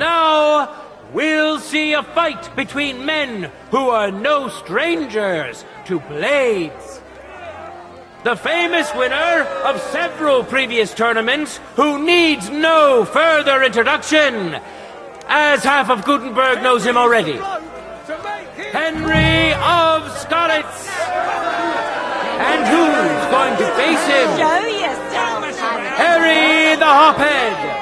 Now, we'll see a fight between men who are no strangers to blades. The famous winner of several previous tournaments, who needs no further introduction, as half of Gutenberg knows him already. Henry of Skalitz. And who's going to face him? Show yourself. Harry the Hophead.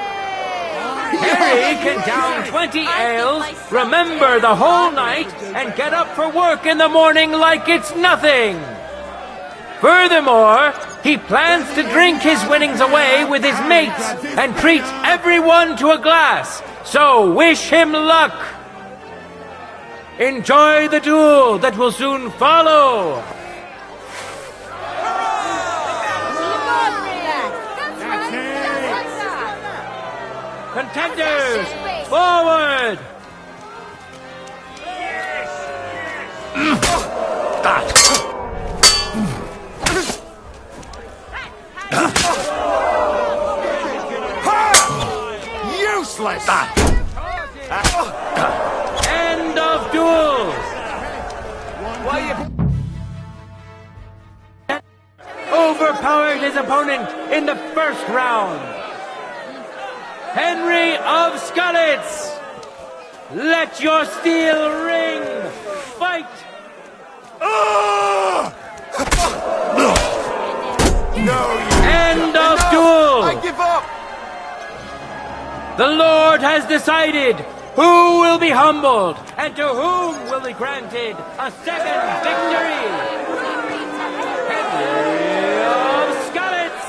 Harry can down 20 ales, remember the whole night, and get up for work in the morning like it's nothing. Furthermore, he plans to drink his winnings away with his mates and treat everyone to a glass. So wish him luck. Enjoy the duel that will soon follow. Contenders, forward! Useless! End of duels! Overpowered his opponent in the first round. Henry of Skalitz! Let your steel ring! Fight! End of duel! I give up! The Lord has decided who will be humbled and to whom will be granted a second victory. Henry of Skalitz!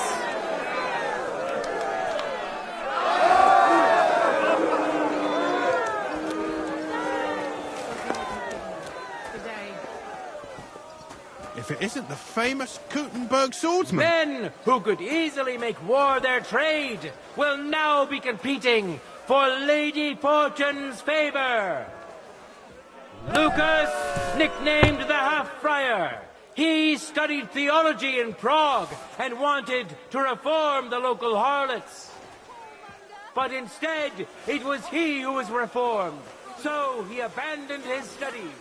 If it isn't the famous Gutenberg swordsman. Men who could easily make war their trade will now be competing for Lady Fortune's favor. Lucas, nicknamed the Half-Friar. He studied theology in Prague and wanted to reform the local harlots. But instead, it was he who was reformed. So he abandoned his studies.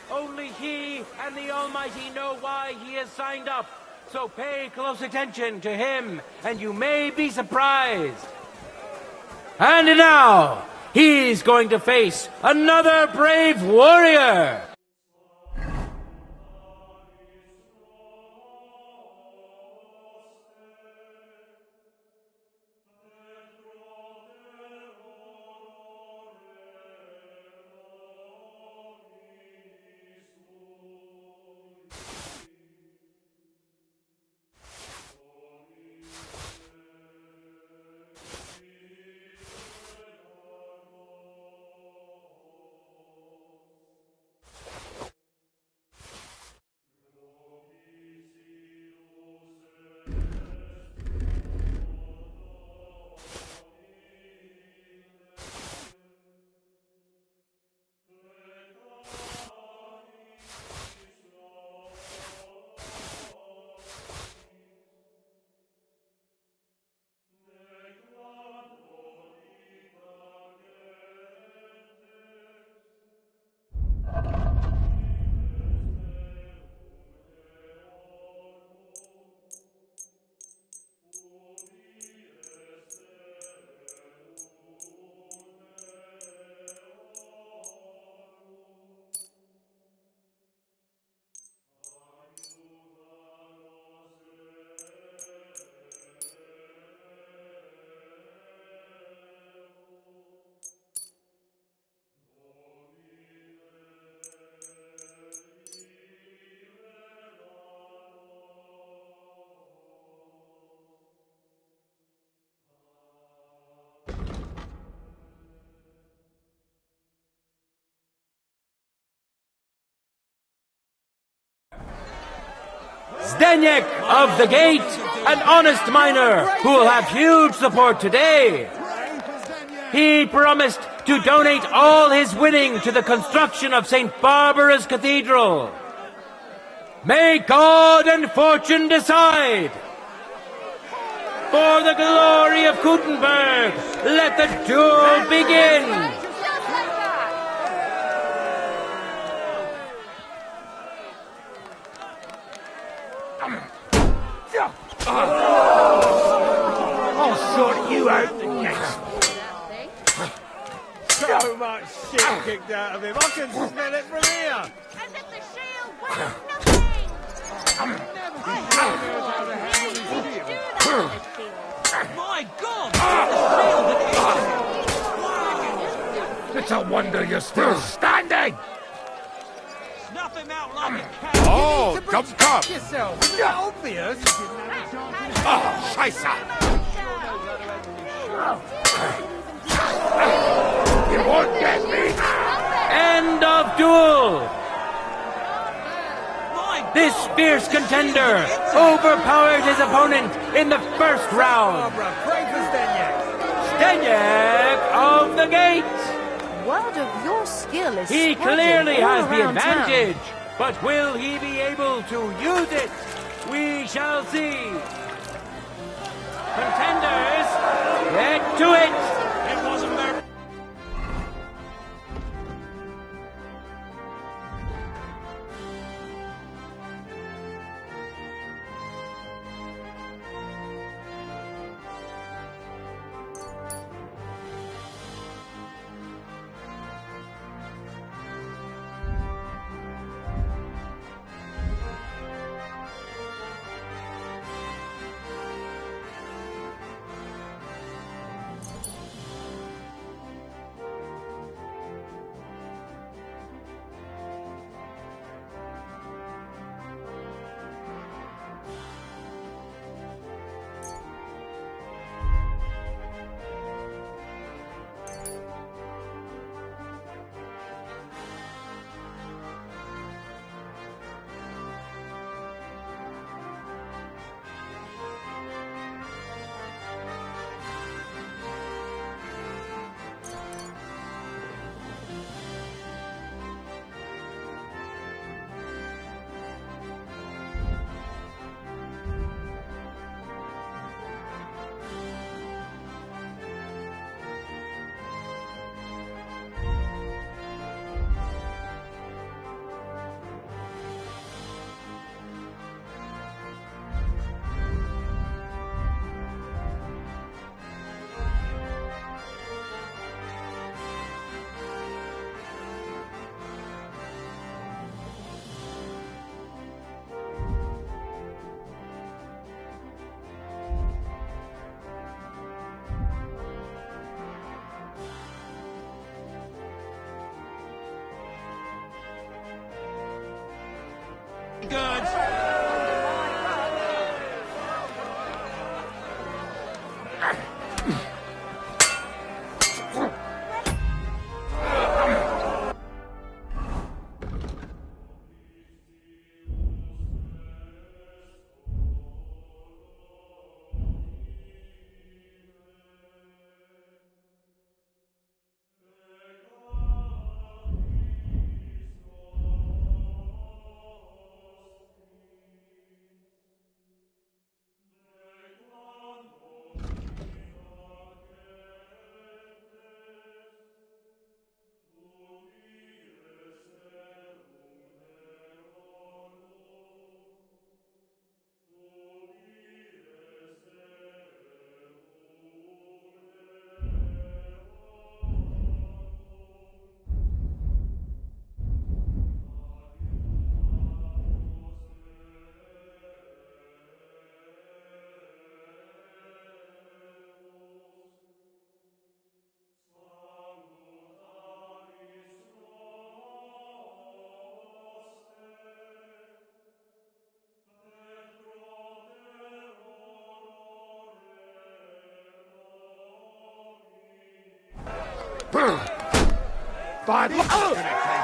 Only he and the Almighty know why he has signed up. So pay close attention to him, and you may be surprised. And now, he's going to face another brave warrior. Zdeněk of the Gate, an honest miner who will have huge support today. He promised to donate all his winning to the construction of St. Barbara's Cathedral. May God and fortune decide. For the glory of Gutenberg, let the duel begin! Just like that! I'll sort you out next. So much shit kicked out of him. I can smell it from here. As if the shield weighs nothing! My God! It's a wonder you're still standing. Snuff him out like a cat. Oh, jump up! Yourself. Is that obvious? Oh, Scheiße! You won't get me. End of duel! This fierce contender overpowered his opponent in the first round. Steniak of the Gate! Word of your skill is He spreading clearly all has the around town. advantage, but will he be able to use it? We shall see. Contenders, get to it! It wasn't very... Good.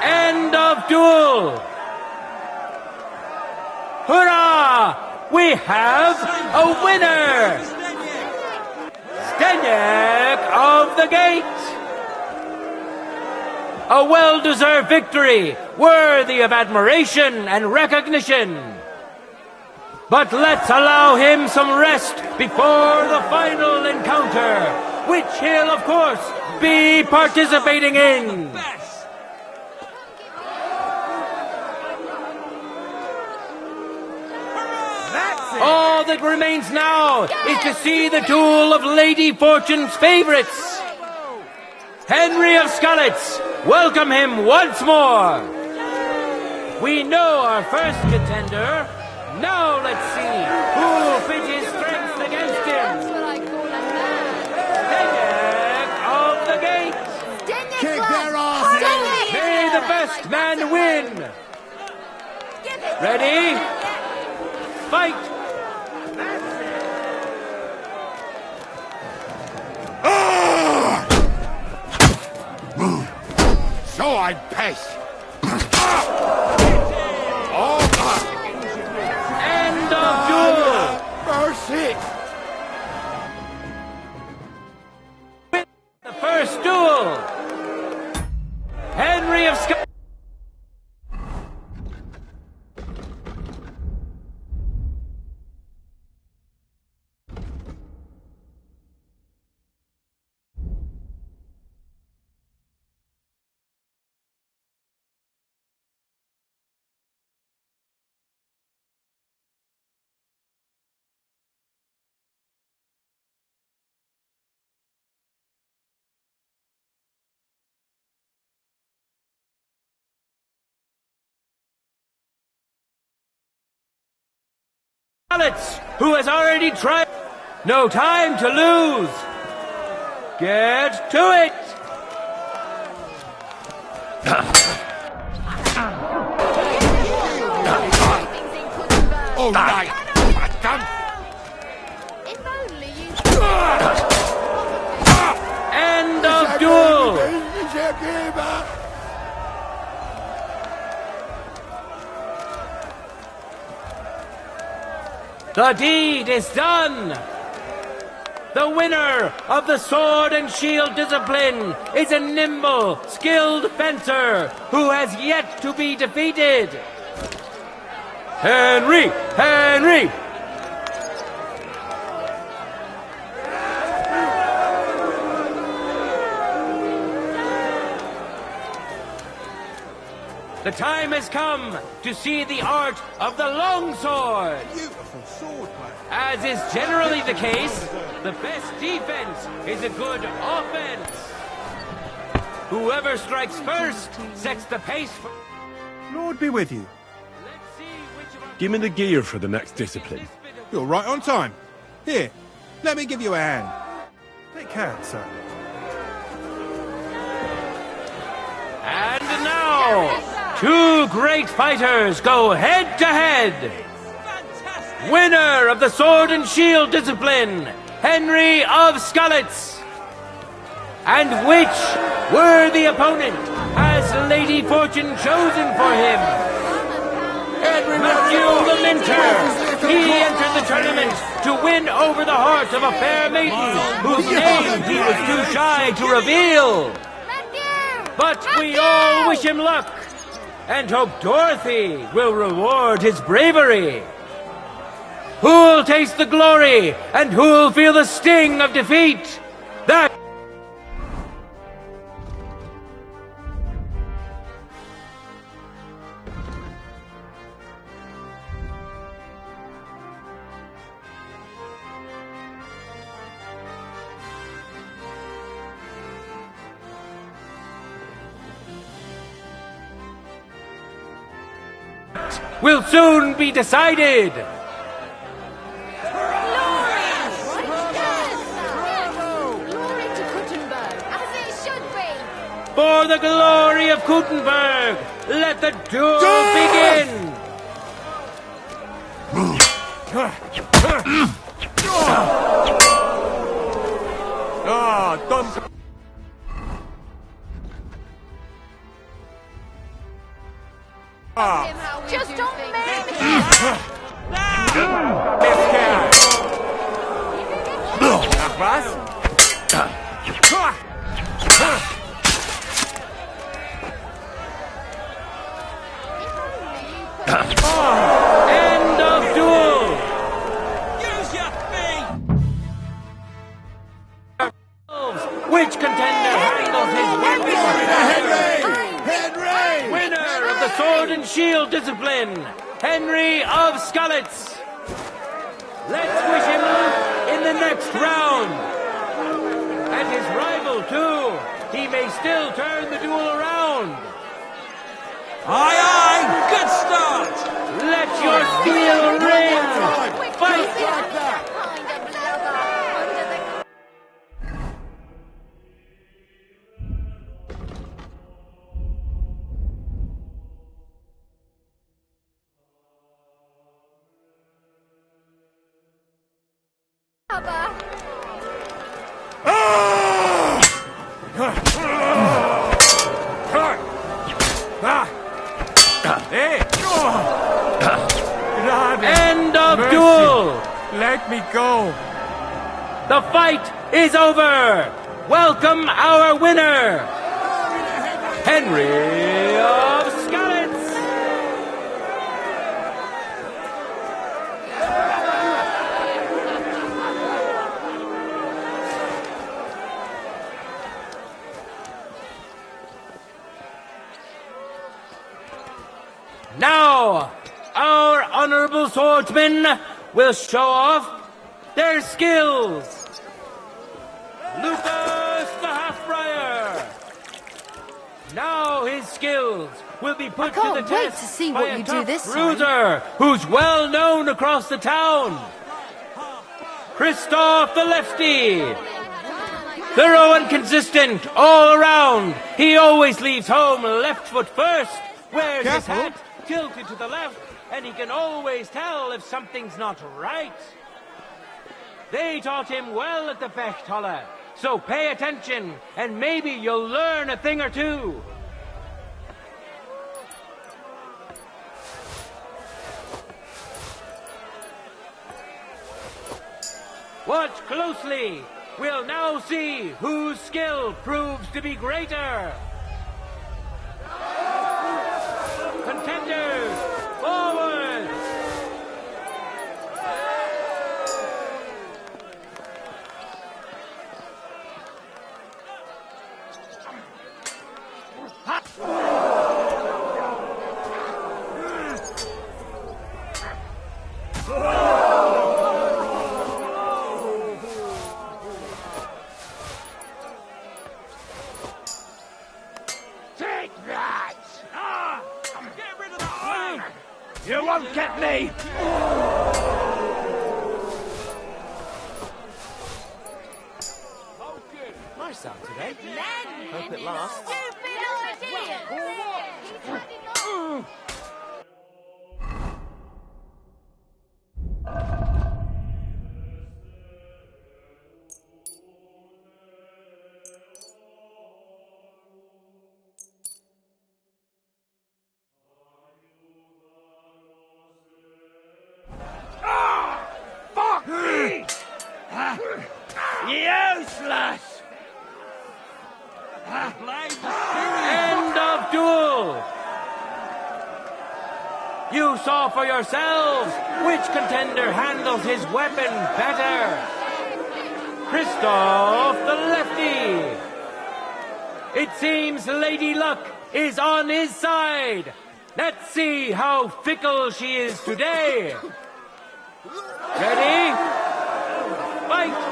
End of duel! Hurrah! We have a winner! Steniak of the Gate! A well-deserved victory, worthy of admiration and recognition. But let's allow him some rest before the final encounter, which he'll, of course, be participating in. All that remains now is to see the duel of Lady Fortune's favorites. Henry of Scarlets, welcome him once more. We know our first contender. Now let's see who will pit his strength against him. That's what I call a man. Zdeněk of the gate. Kick their asses! May the best man win. Ready? Fight! So I pass. End of duel. Mercy. The first duel. Henry of Sc... who has already tried. No time to lose. Get to it. All right. If only you... End of duel. The deed is done. The winner of the sword and shield discipline is a nimble, skilled fencer who has yet to be defeated. Henry! Henry! The time has come to see the art of the longsword. Beautiful sword, man. As is generally the case, the best defense is a good offense. Whoever strikes first sets the pace for... Lord be with you. Let's see which of our... Give me the gear for the next discipline. You're right on time. Here, let me give you a hand. Take care, sir. And now, two great fighters go head to head. Winner of the sword and shield discipline, Henry of Scarlets. And which worthy opponent has Lady Fortune chosen for him? Matthew the Minter. He entered the tournament to win over the heart of a fair maiden whose name he was too shy to reveal. But we all wish him luck and hope Dorothy will reward his bravery. Who'll taste the glory and who'll feel the sting of defeat? That will soon be decided. Glory to Gutenberg, as it should be. For the glory of Gutenberg, let the duel begin. Just don't make me. End of duel. Which contender handles his weapon better? Henry! Winner of the sword and shield discipline, Henry of Skalitz. Let's wish him luck in the next round. And his rival, too. He may still turn the duel around. Aye, aye! Good start! Let your steel ring! Fight! Kind of lover under the cover. End of duel! Let me go. The fight is over! Welcome our winner, Henry of Skalitz! Now, our honorable swordsmen will show off their skills. Lucas the Half-Briar. Now his skills will be put to the can't wait test to see by what a you do tough this time. bruiser who's well known across the town. Christoph the Lefty. Thorough and consistent all around. He always leaves home left foot first, wears his Careful. hat tilted to the left, and he can always tell if something's not right. They taught him well at the Fechthalle, so pay attention, and maybe you'll learn a thing or two. Watch closely. We'll now see whose skill proves to be greater. Contenders, forward! Take that! Get rid of the arm! You won't get me! Nice out today. Hope it lasts. Stupid idea! Fuck me! Useless! End of duel! You saw for yourselves which contender handles his weapon better. Christoph the Lefty. It seems Lady Luck is on his side. Let's see how fickle she is today. Ready? Fight!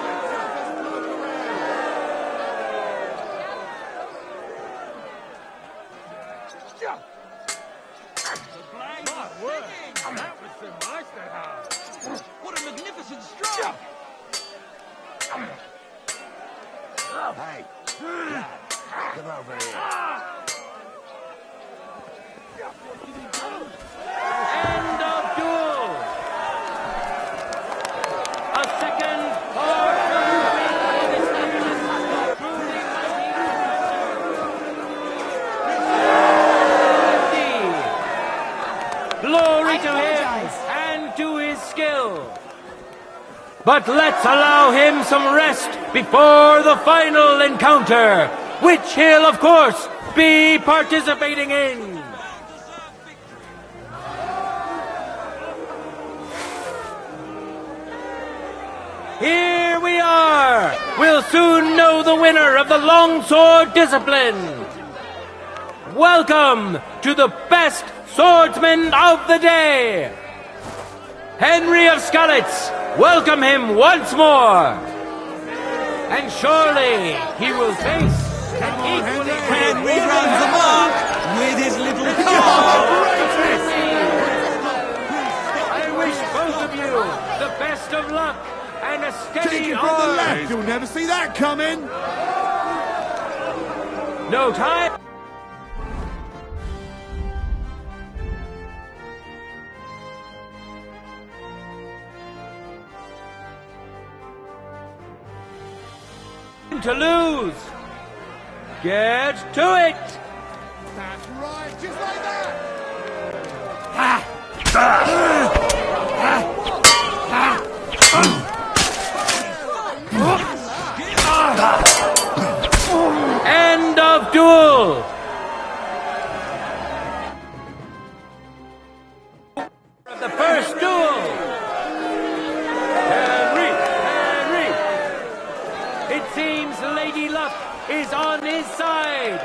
What a magnificent stroke! Hey, come over here. End of duel. A second for this fearless, truly mighty Glory to him and to his skill. But let's allow him some rest before the final encounter, which he'll, of course, be participating in. Here we are, will soon know the winner of the longsword discipline. Welcome to the best swordsman of the day, Henry of Skalitz. Welcome him once more. And surely he will face an equally Henry runs them up with his little car. I wish both of you the best of luck and a steady Take it from the arm. left. You'll never see that coming. No time. To lose. Get to it. That's right, just like that. End of duel. The first duel. Henry. It seems Lady Luck is on his side.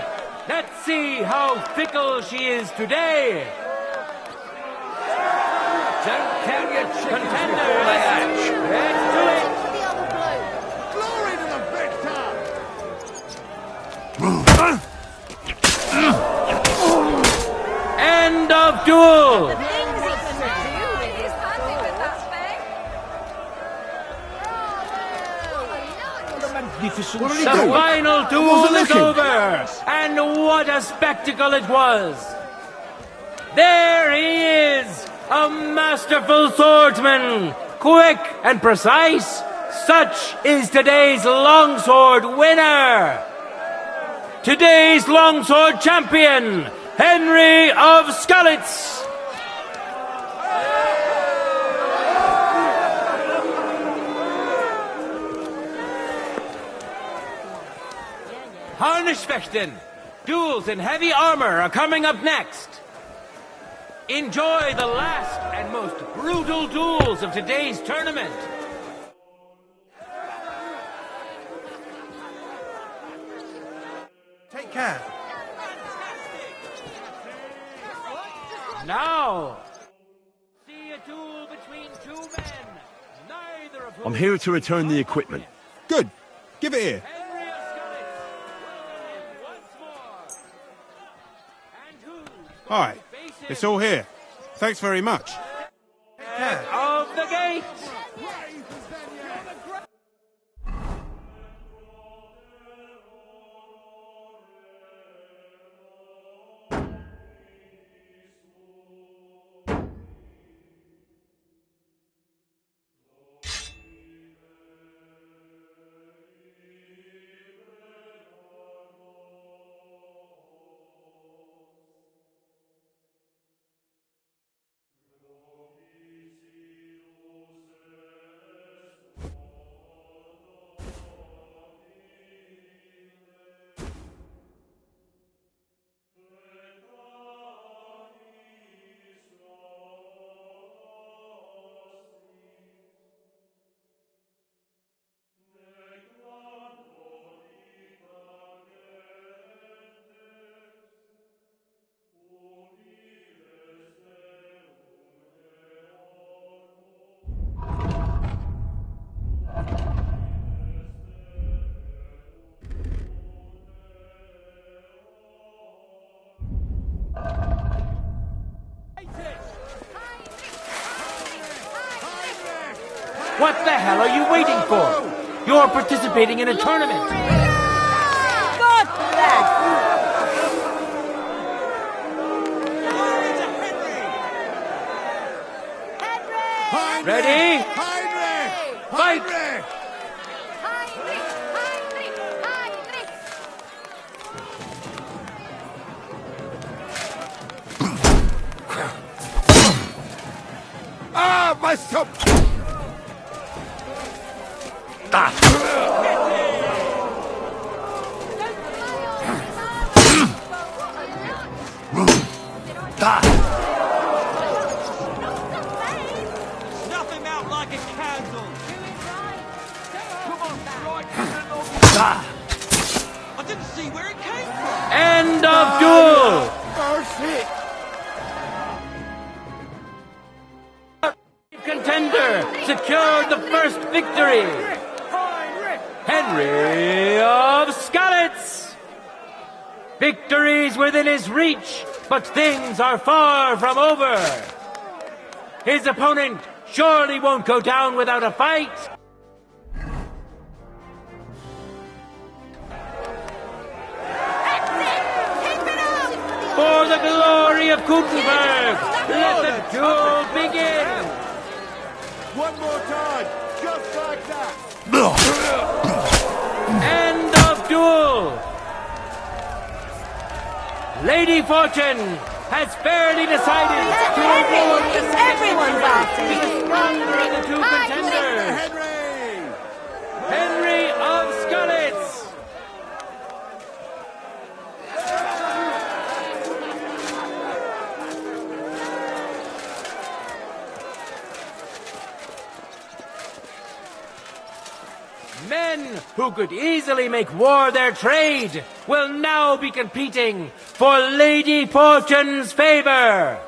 Let's see how fickle she is today. Don't tell your contenders. Let's do it. The other bloke. Glory to the victor. End of duel. Things he can do with his handy with that thing. What did he The do? final duel Wasn't is looking. over, and what a spectacle it was! There he is, a masterful swordsman, quick and precise. Such is today's longsword winner. Today's longsword champion, Henry of Skalitz. Harnischfechten. Duels in heavy armor are coming up next. Enjoy the last and most brutal duels of today's tournament. Take care. Now, see a duel between two men, neither of whom... I'm here to return the equipment. Good. Give it here. Henry of Skalitz will once more. And who... All right. It's all here. Thanks very much. Head of the gate. What the hell are you waiting for? You're participating in a tournament. God bless. Heinrich! Ready? Heinrich! Fight! Heinrich! Heinrich! Ah, my stomach! Snuff him out like a candle. Come on, strike. I didn't see where it came from. End of duel! Contender secured the first victory. Henry of Skalitz. Victory's within his reach, but things are far from over. His opponent surely won't go down without a fight. For the glory of Gutenberg, let the duel begin. One more time, just like that. End of duel. Lady Fortune has fairly decided to award the Everyone's to the stronger of the two contenders, Henry of Skalitz. Men who could easily make war their trade will now be competing for Lady Fortune's favor.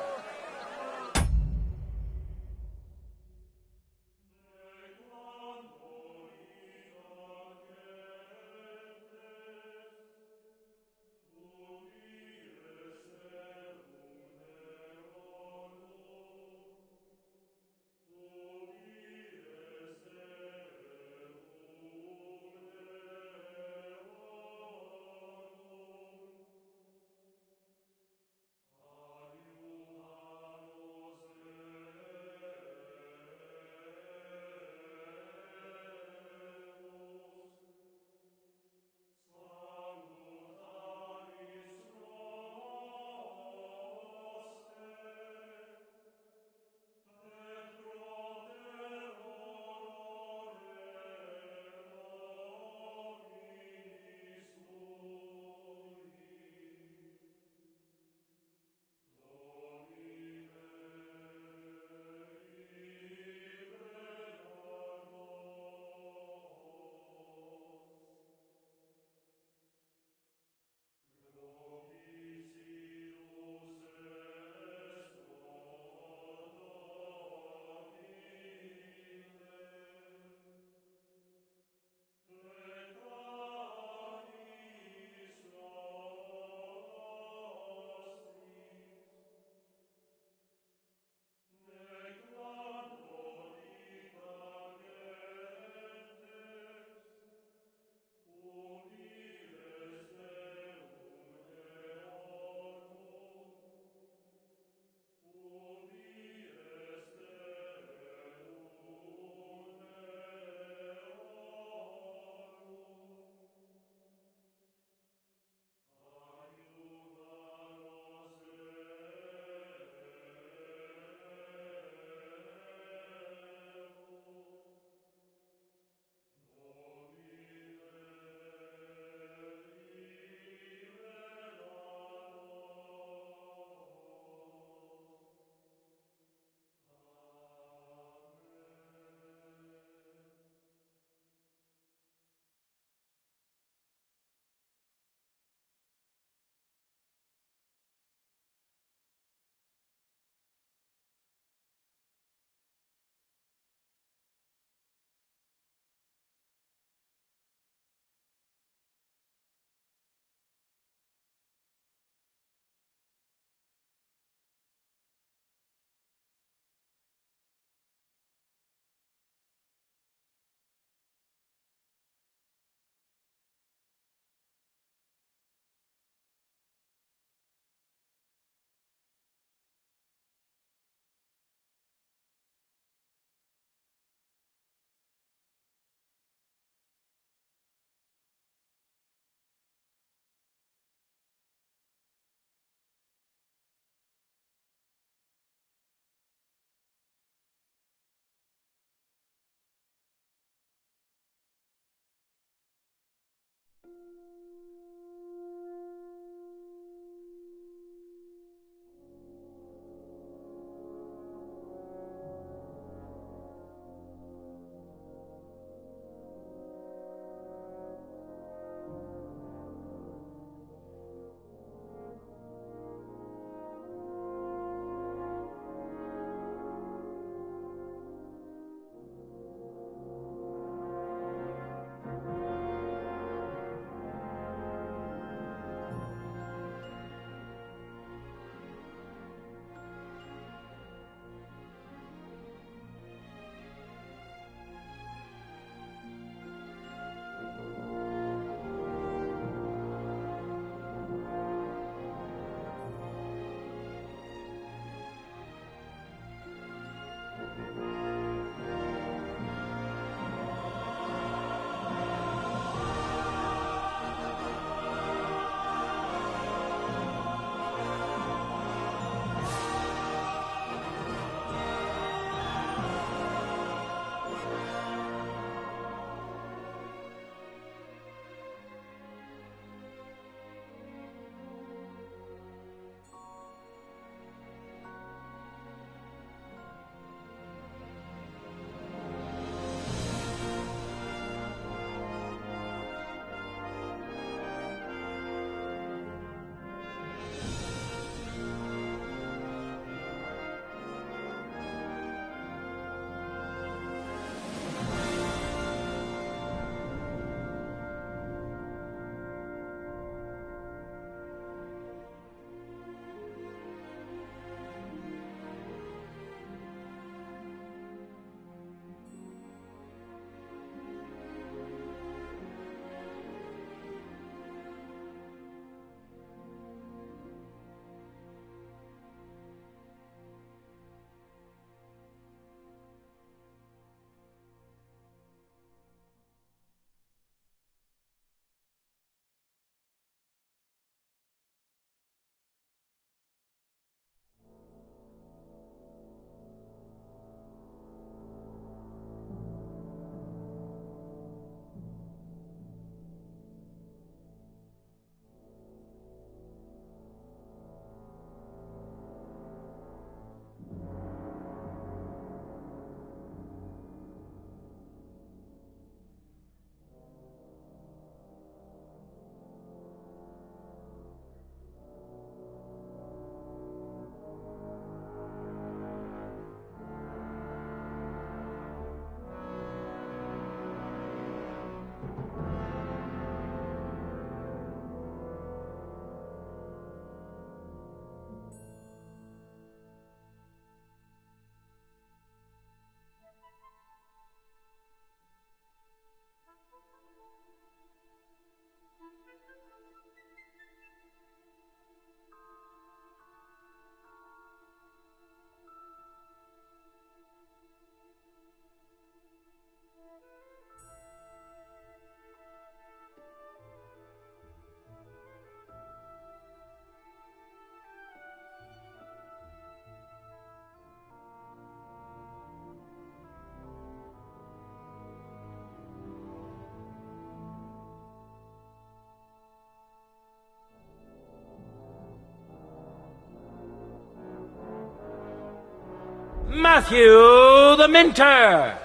Matthew the Minter.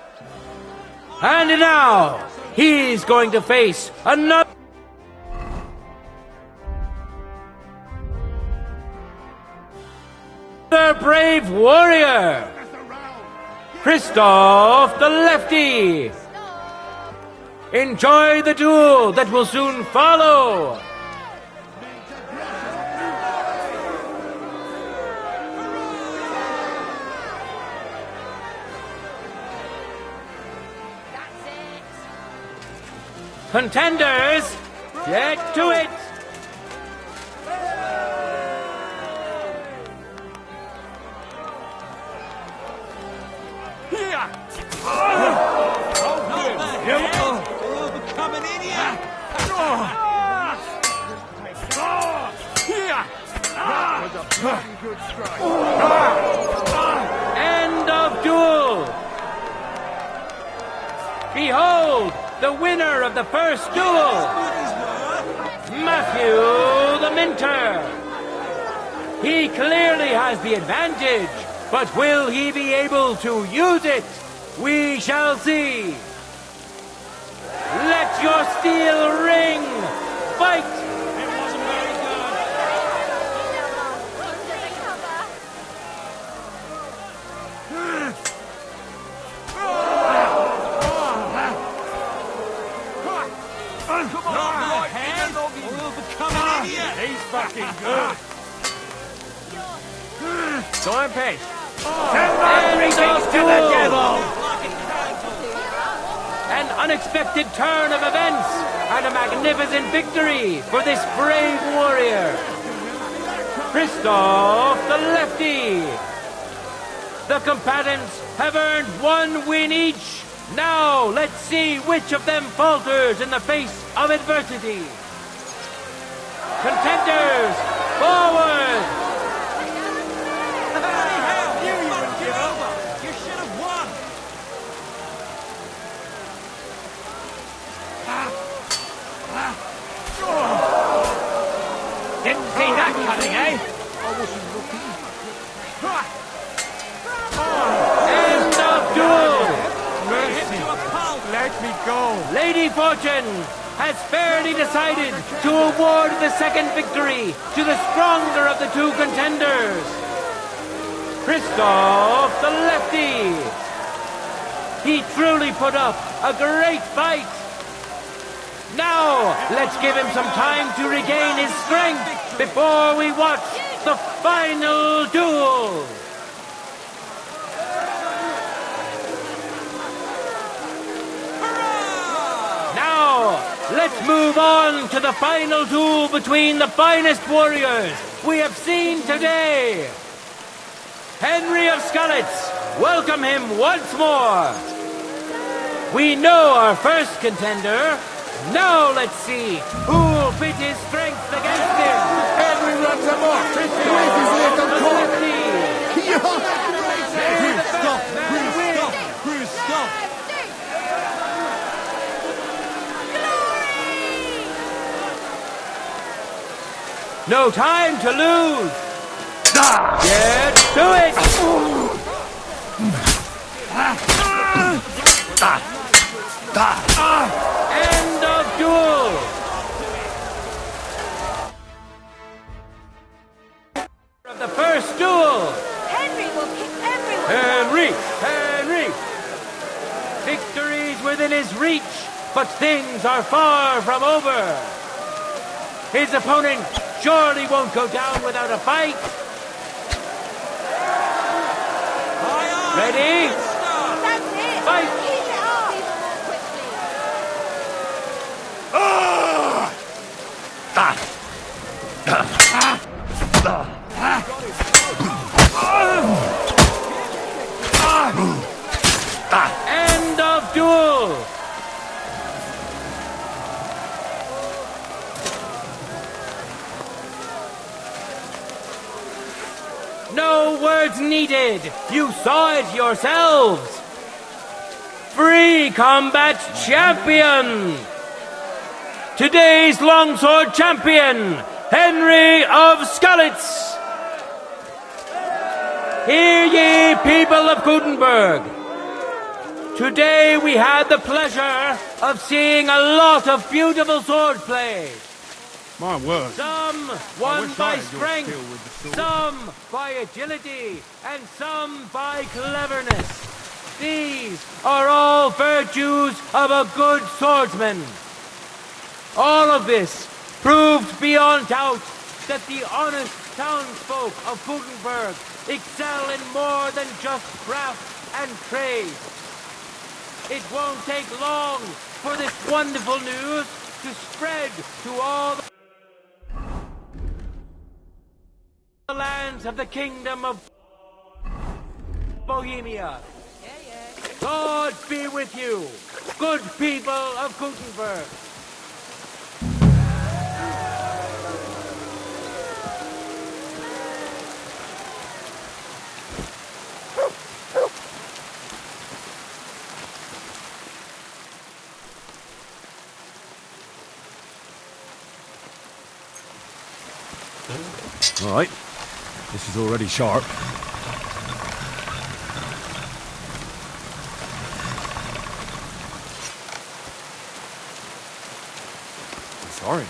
And now, he's going to face another brave warrior, Christoph the Lefty. Enjoy the duel that will soon follow. Contenders, get to it! Become an idiot! End of duel! Behold, the winner of the first duel, Matthew the Minter. He clearly has the advantage, but will he be able to use it? We shall see. Let your steel ring. Fight! It wasn't very good. Come on, hand, or we'll become an idiot. He's fucking good. Time pace. Send my greetings to the devil. An unexpected turn of events and a magnificent victory for this brave warrior, Christoph the Lefty. The combatants have earned one win each. Now let's see which of them falters in the face of adversity. Contenders, forward! You should have won. Didn't see that coming, eh? End of duel! Mercy. Let me go. Lady Fortune has fairly decided to award the second victory to the stronger of the two contenders, Christoph the Lefty. He truly put up a great fight. Now, let's give him some time to regain his strength before we watch the final duel. Now, let's move on to the final duel between the finest warriors we have seen today. Henry of Skalitz, welcome him once more. We know our first contender. Now let's see who'll pit his strength against him. Everyone's amok! Christoph is little cock! Stop! No time to lose. Get to it. End of duel. Of the first duel. Henry will kick everyone. Henry. Victory's within his reach, but things are far from over. His opponent surely won't go down without a fight. Ready? That's it. Fight. Keep it up. No words needed. You saw it yourselves. Free Combat Champion. Today's longsword champion, Henry of Skalitz. Hear ye, people of Gutenberg. Today we had the pleasure of seeing a lot of beautiful swordplay. My word. Some won by strength, some by agility, and some by cleverness. These are all virtues of a good swordsman. All of this proved beyond doubt that the honest townsfolk of Gutenberg excel in more than just craft and trade. It won't take long for this wonderful news to spread to all the lands of the Kingdom of Bohemia. God be with you, good people of Gutenberg. All right. This is already sharp. Sorry.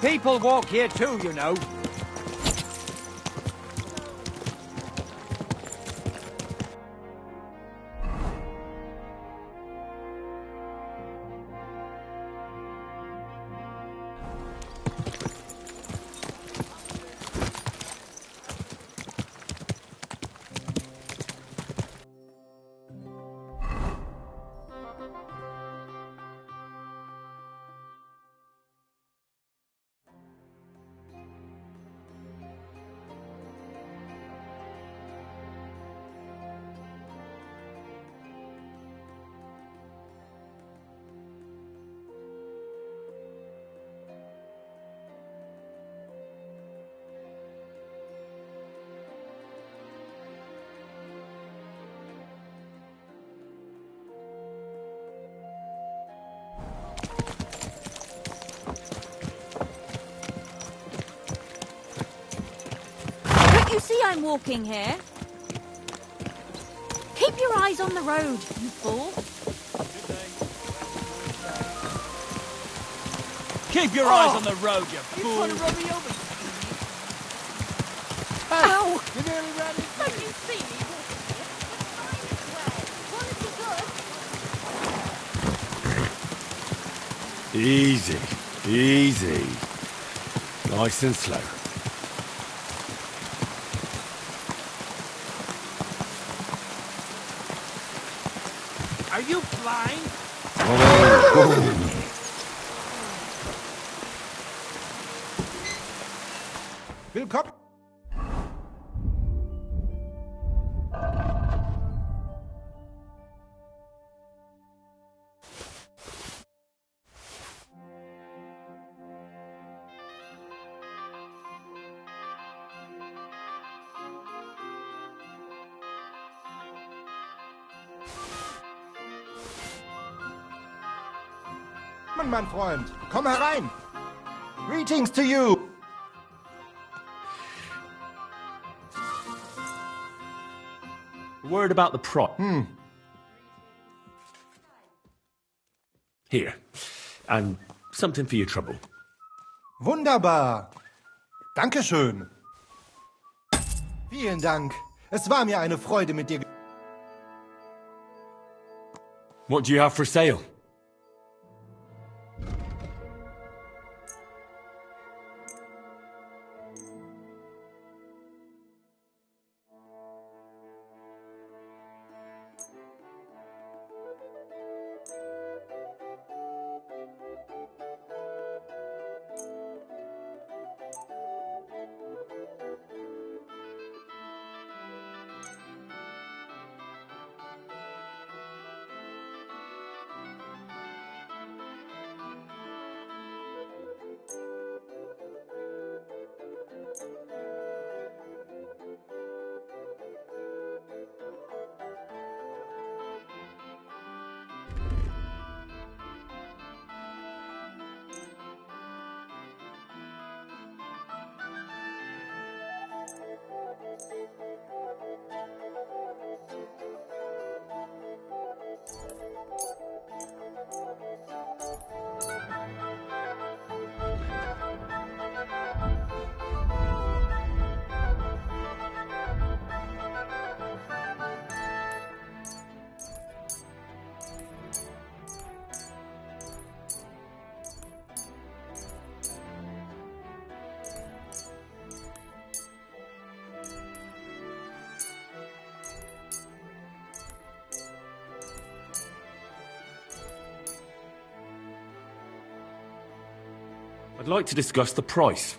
People walk here too, you know. see I'm walking here? Keep your eyes on the road, you fool. Keep your eyes on the road, you fool! Trying to run me over. Ow! You nearly ran into Don't you see me walking? Easy, easy. Nice and slow. Are you blind? Willkommen. Mein Freund, komm herein. Greetings to you. Word about the prop. Here. And something for your trouble. Wunderbar. Dankeschön. Vielen Dank. Es war mir eine Freude mit dir. What do you have for sale? I'd like to discuss the price.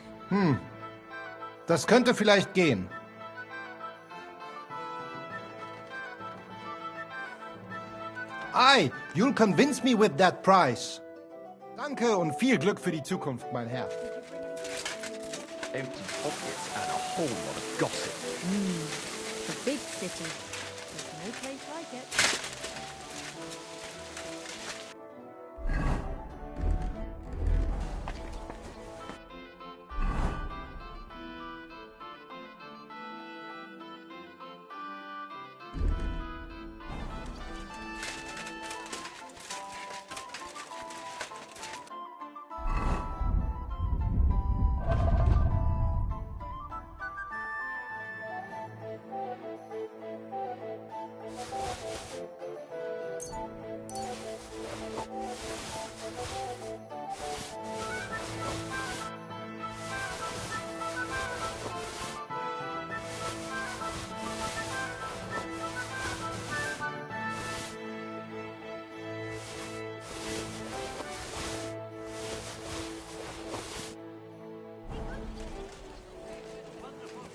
Das könnte vielleicht gehen. Aye, you'll convince me with that price. Danke und viel Glück für die Zukunft, mein Herr. Empty pockets and a whole lot of gossip. The big city. There's no place like it.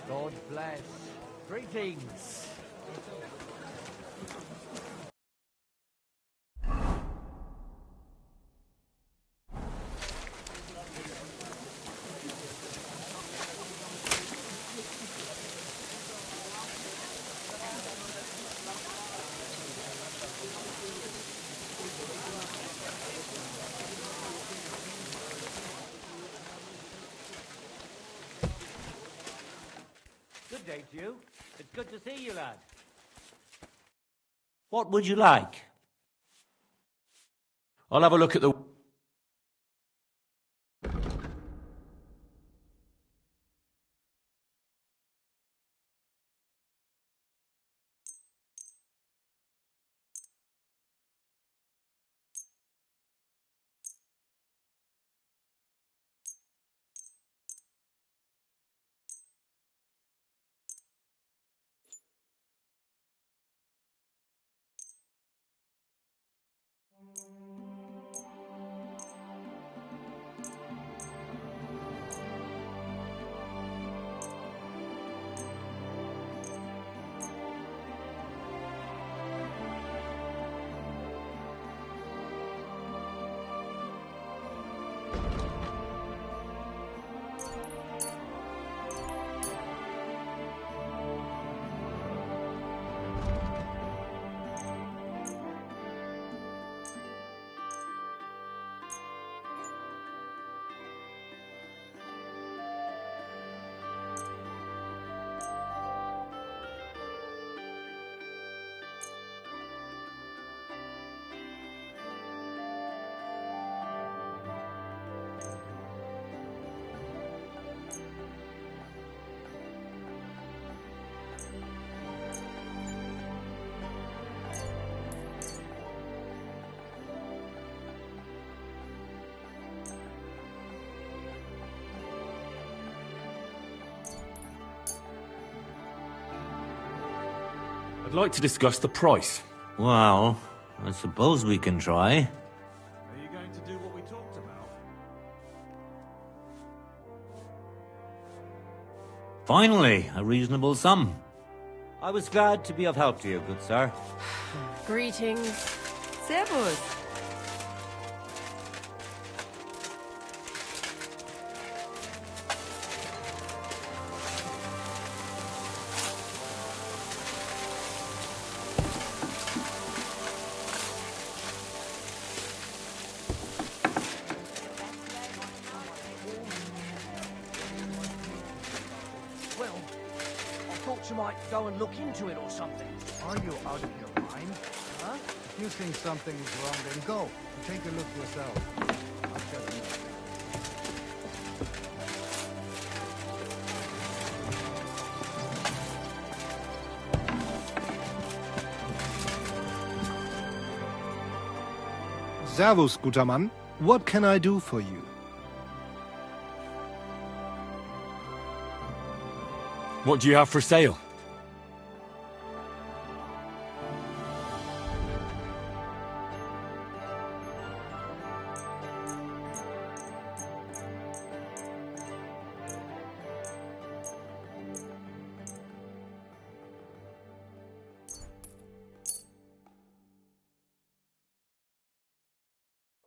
God bless. Greetings. ain't you? It's good to see you, lad. What would you like? I'll have a look at the... I'd like to discuss the price. Well, I suppose we can try. Are you going to do what we talked about? Finally, a reasonable sum. I was glad to be of help to you, good sir. Greetings. Servus. Well, I thought you might go and look into it or something. Are you out of your mind? Huh? If you think something is wrong, then go and take a look yourself. I'll shut you up. Servus, guter Mann. What can I do for you? What do you have for sale?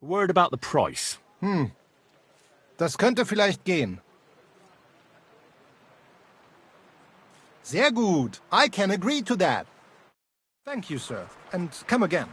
A word about the price. Das könnte vielleicht gehen. Sehr gut. I can agree to that. Thank you, sir. And come again.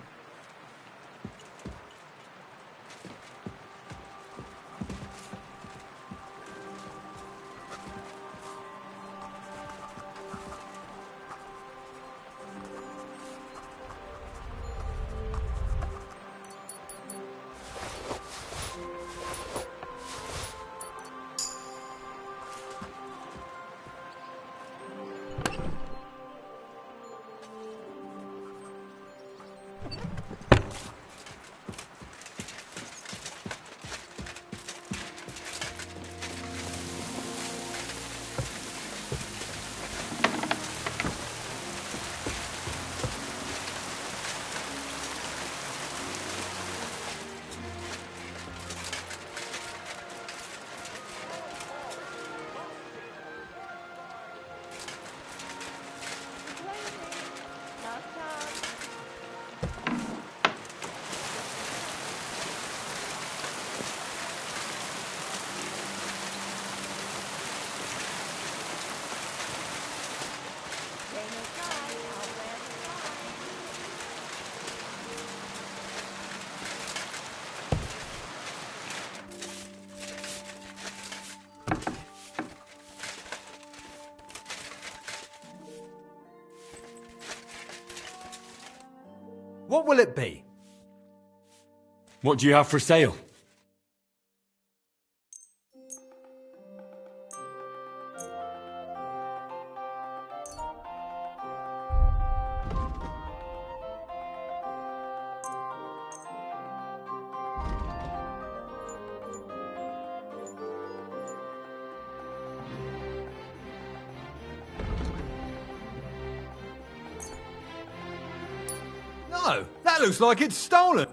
What will it be? What do you have for sale? No, that looks like it's stolen.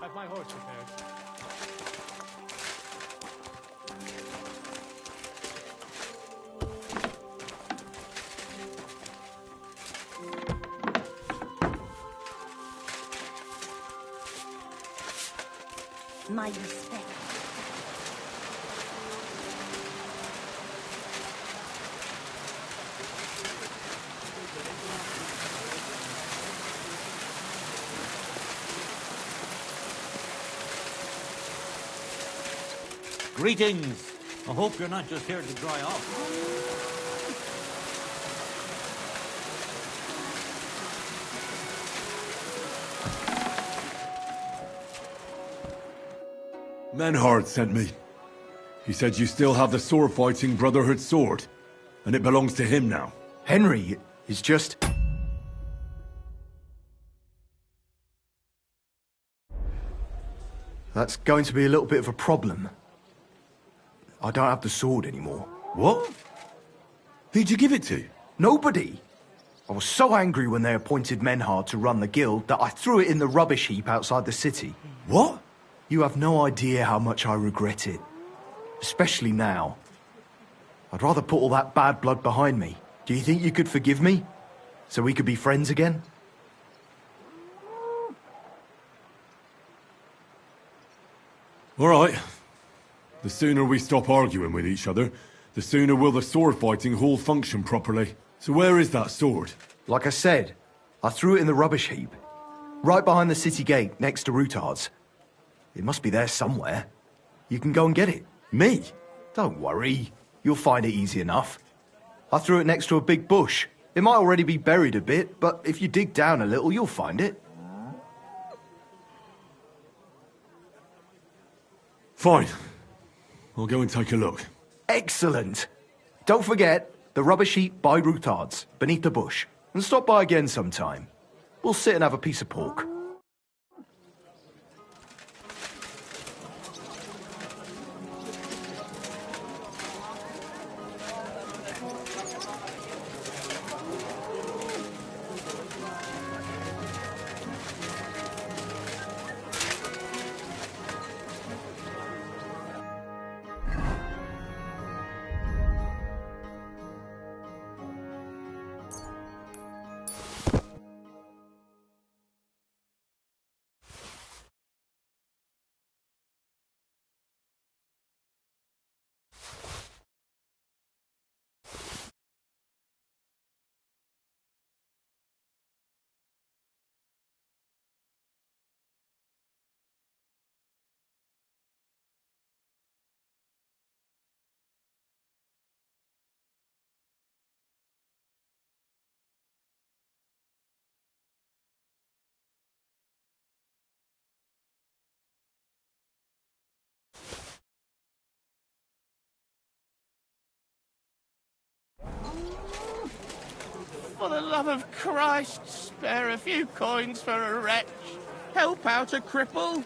Have my horse repaired. My respect. Greetings. I hope you're not just here to dry off. Menhard sent me. He said you still have the sword-fighting Brotherhood sword, and it belongs to him now. Henry is just... That's going to be a little bit of a problem. I don't have the sword anymore. What? Who'd you give it to? Nobody! I was so angry when they appointed Menhard to run the guild that I threw it in the rubbish heap outside the city. What? You have no idea how much I regret it. Especially now. I'd rather put all that bad blood behind me. Do you think you could forgive me? So we could be friends again? All right. The sooner we stop arguing with each other, the sooner will the sword-fighting hall function properly. So where is that sword? Like I said, I threw it in the rubbish heap. Right behind the city gate, next to Routard's. It must be there somewhere. You can go and get it. Me? Don't worry. You'll find it easy enough. I threw it next to a big bush. It might already be buried a bit, but if you dig down a little, you'll find it. Fine. I'll go and take a look. Excellent. Don't forget, the rubbish heap by Routard's, beneath the bush. And stop by again sometime. We'll sit and have a piece of pork. For the love of Christ, spare a few coins for a wretch. Help out a cripple.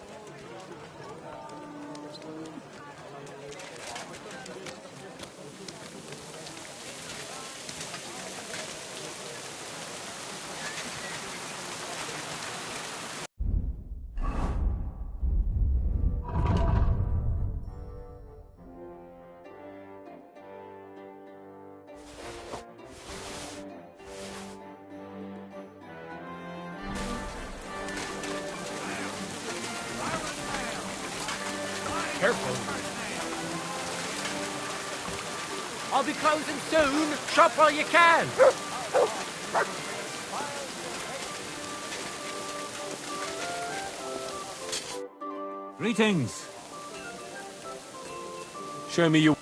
Careful. I'll be closing soon. Shop while you can. Greetings. Show me your...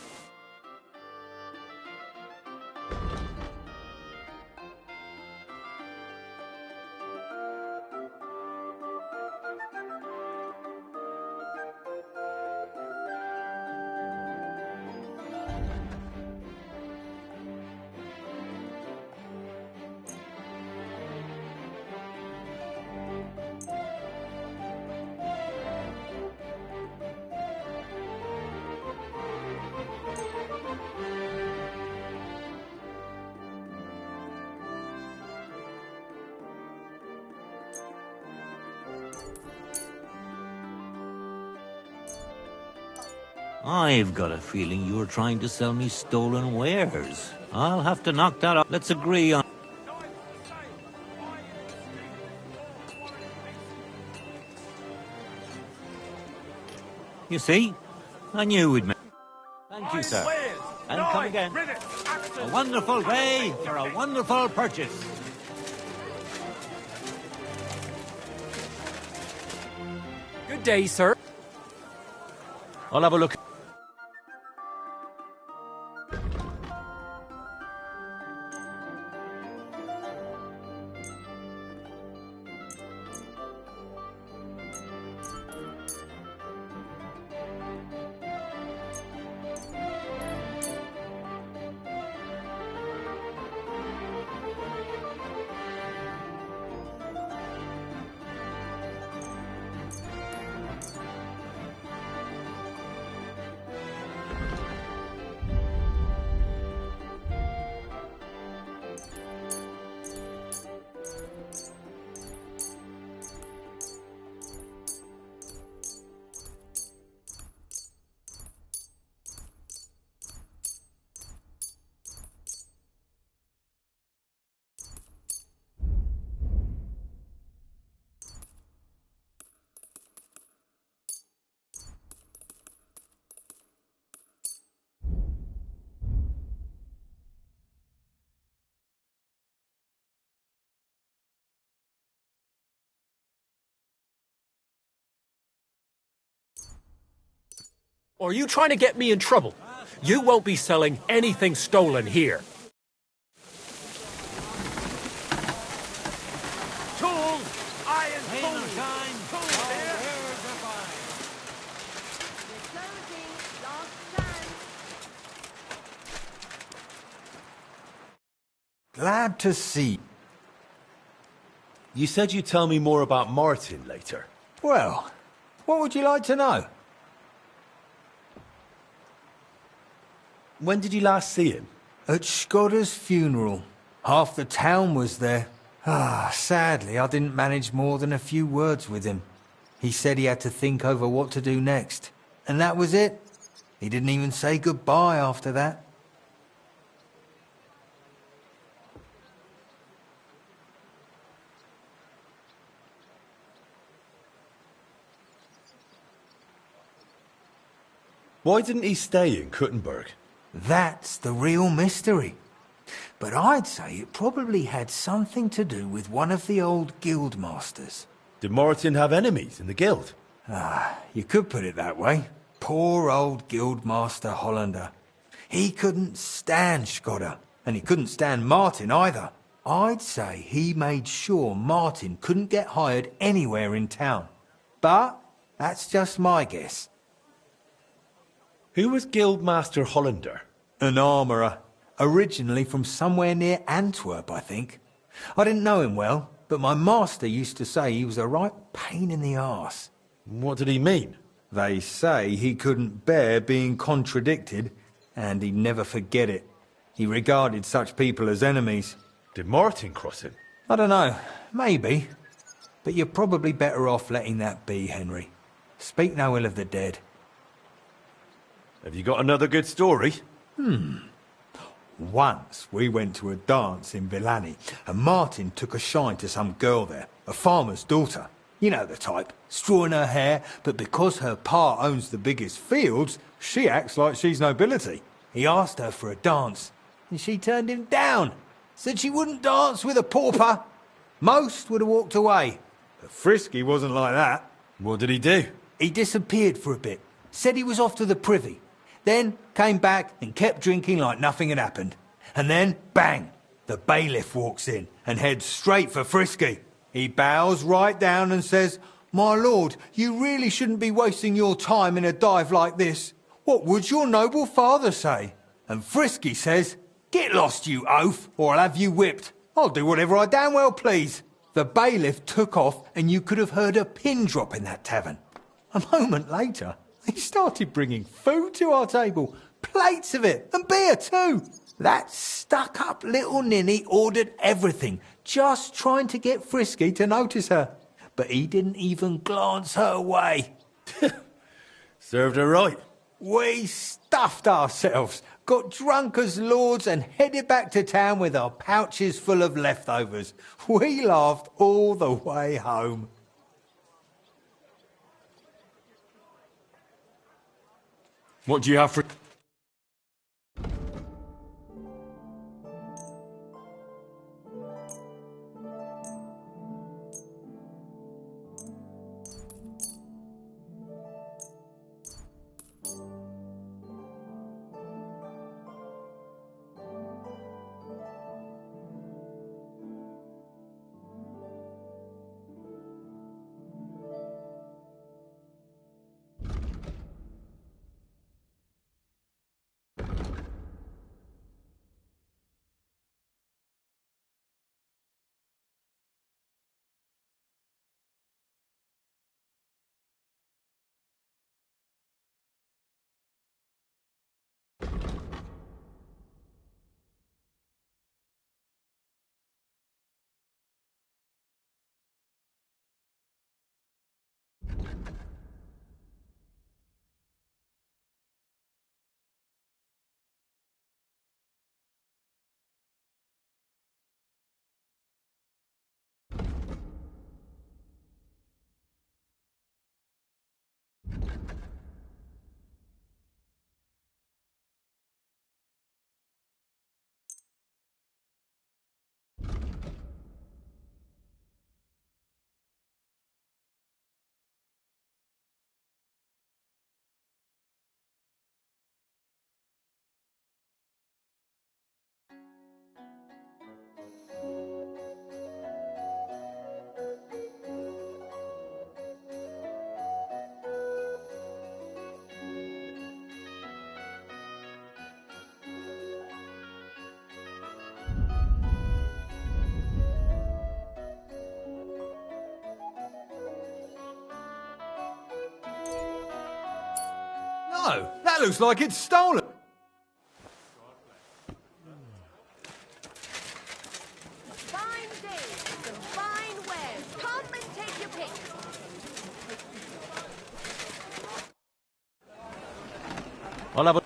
I've got a feeling you're trying to sell me stolen wares. I'll have to knock that off. Let's agree on... You see? I knew we'd make... Thank you, sir. And come again. A wonderful day for a wonderful purchase. Good day, sir. I'll have a look. Are you trying to get me in trouble? You won't be selling anything stolen here. Tools! Iron tools! Tools here! Glad to see. You said you'd tell me more about Martin later. Well, what would you like to know? When did you last see him? At Skodda's funeral. Half the town was there. Sadly, I didn't manage more than a few words with him. He said he had to think over what to do next. And that was it. He didn't even say goodbye after that. Why didn't he stay in Kuttenberg? That's the real mystery. But I'd say it probably had something to do with one of the old guild masters. Did Martin have enemies in the guild? You could put it that way. Poor old Guildmaster Hollander. He couldn't stand Skodda, and he couldn't stand Martin either. I'd say he made sure Martin couldn't get hired anywhere in town. But that's just my guess. Who was Guildmaster Hollander? An armourer. Originally from somewhere near Antwerp, I think. I didn't know him well, but my master used to say he was a right pain in the arse. What did he mean? They say he couldn't bear being contradicted, and he'd never forget it. He regarded such people as enemies. Did Martin cross him? I don't know. Maybe. But you're probably better off letting that be, Henry. Speak no ill of the dead. Have you got another good story? Once we went to a dance in Villani, and Martin took a shine to some girl there, a farmer's daughter. You know the type. Straw in her hair, but because her pa owns the biggest fields, she acts like she's nobility. He asked her for a dance, and she turned him down. Said she wouldn't dance with a pauper. Most would have walked away. But Frisky wasn't like that. What did he do? He disappeared for a bit. Said he was off to the privy. Then came back and kept drinking like nothing had happened. And then, bang! The bailiff walks in and heads straight for Frisky. He bows right down and says, "My lord, you really shouldn't be wasting your time in a dive like this. What would your noble father say?" And Frisky says, "Get lost, you oaf, or I'll have you whipped. I'll do whatever I damn well please." The bailiff took off, and you could have heard a pin drop in that tavern. A moment later, they started bringing food to our table, plates of it, and beer too. That stuck-up little ninny ordered everything, just trying to get Frisky to notice her. But he didn't even glance her way. Served her right. We stuffed ourselves, got drunk as lords and headed back to town with our pouches full of leftovers. We laughed all the way home. What do you have for... No, that looks like it's stolen. Fine days, some fine wares. Come and take your pick. I'll have a...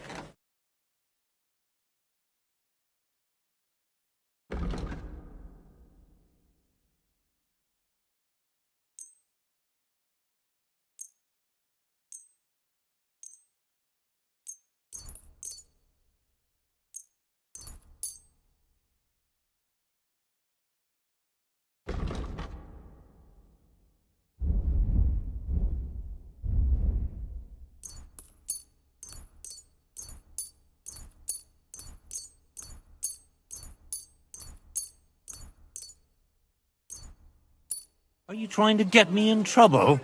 Are you trying to get me in trouble?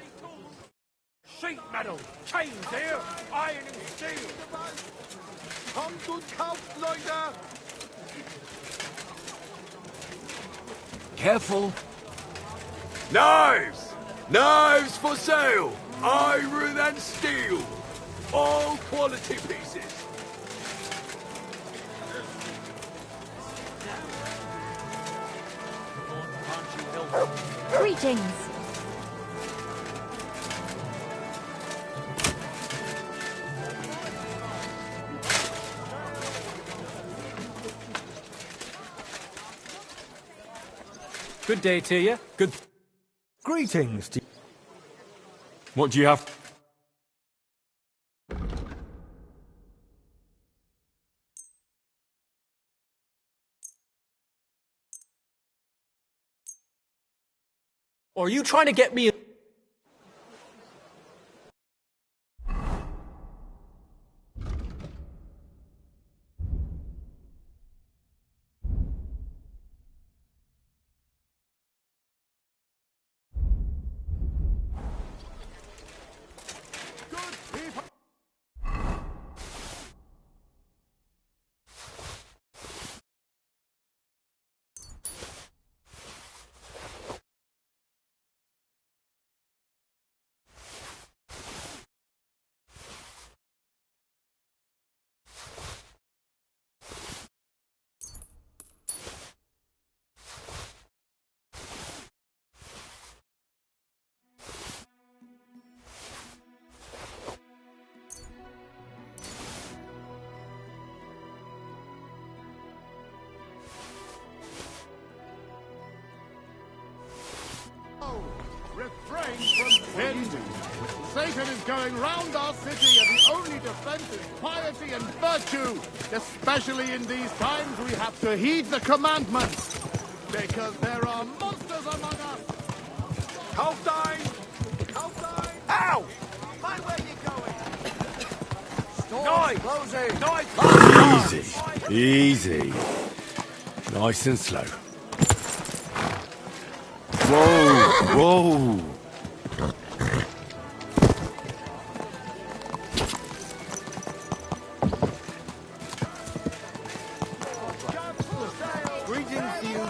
Sheet metal, chains here, iron and steel. Kommt und kauft, Leute! Careful. Knives! Knives for sale! Iron and steel! All quality pieces! Greetings. Good day to you. Good... Greetings to What do you have? Or are you trying to get me... Refrain from sin. Satan is going round our city, and the only defense is piety and virtue. Especially in these times, we have to heed the commandments, because there are monsters among us. Haldane! Haldane! Ow! Mind where you're going. Easy. Easy. Nice and slow. Whoa! Whoa! Greetings to you.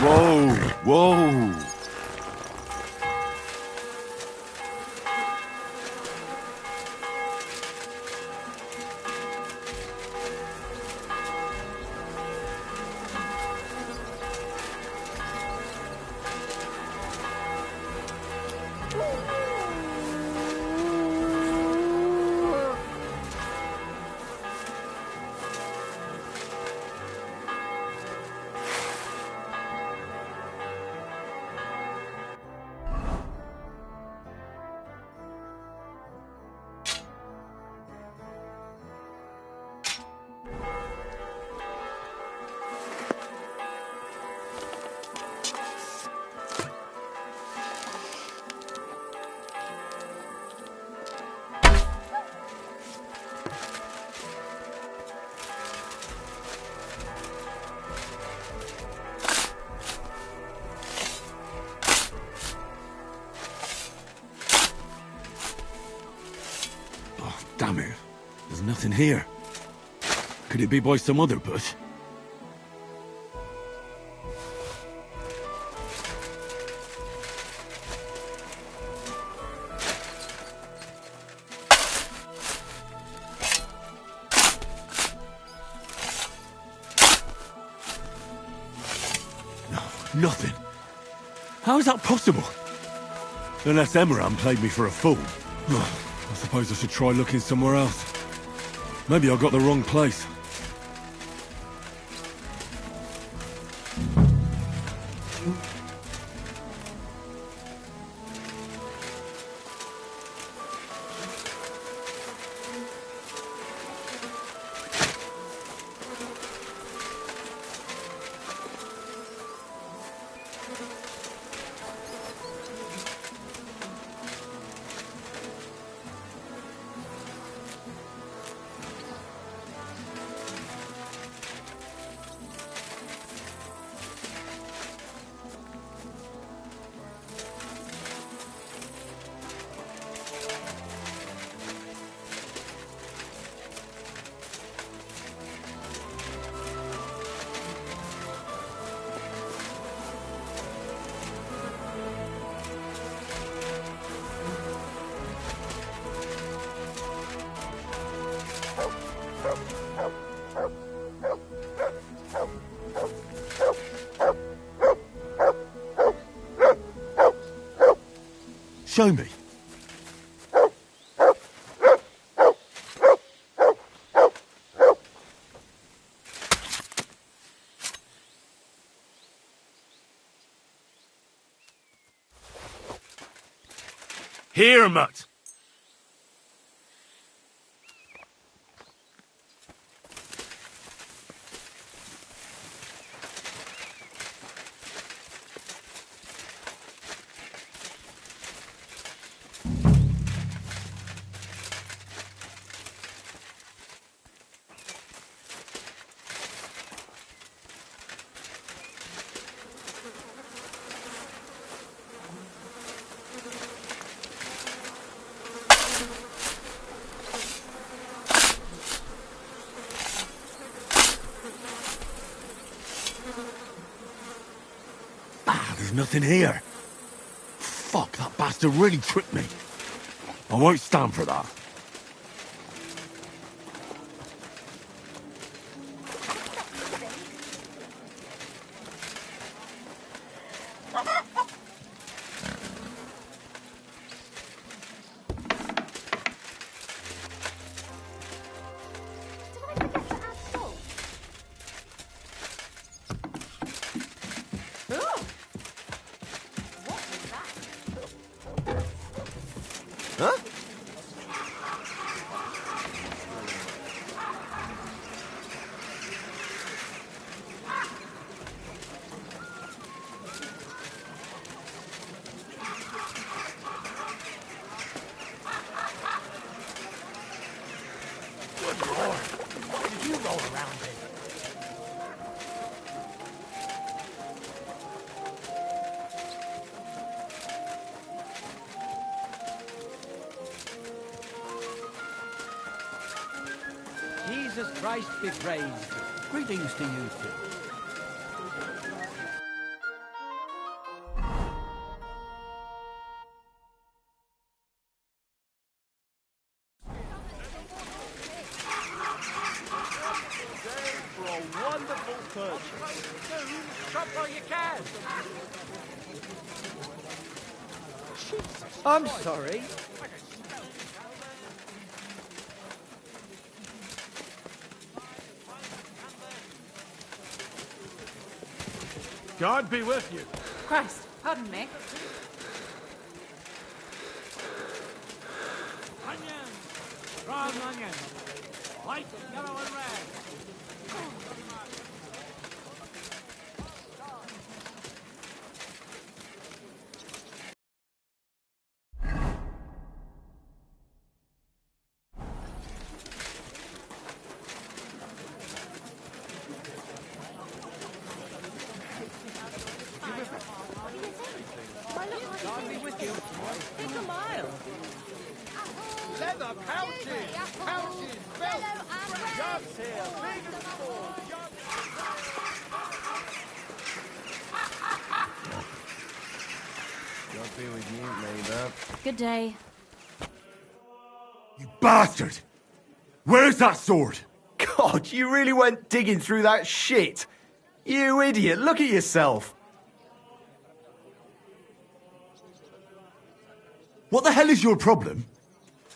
Whoa! Whoa! Damn it. There's nothing here. Could it be by some other bush? No, nothing. How is that possible? Unless Emran played me for a fool. I suppose I should try looking somewhere else. Maybe I got the wrong place. Show me. Here, Mutt. There's nothing here. Fuck, that bastard really tricked me. I won't stand for that. Huh? Good Lord! What did you roll around in? Jesus Christ be praised. Greetings to you too. For a wonderful purchase. Shop while you can. I'm sorry. God be with you. Christ, pardon me. Onions! Raw onions! White, yellow, and red! God be with you. It's a mile. Leather pouches, pouches, belts, jobs here, big and small. God be with you, neighbour. Good day. You bastard! Where's that sword? God, you really went digging through that shit. You idiot, look at yourself. What the hell is your problem?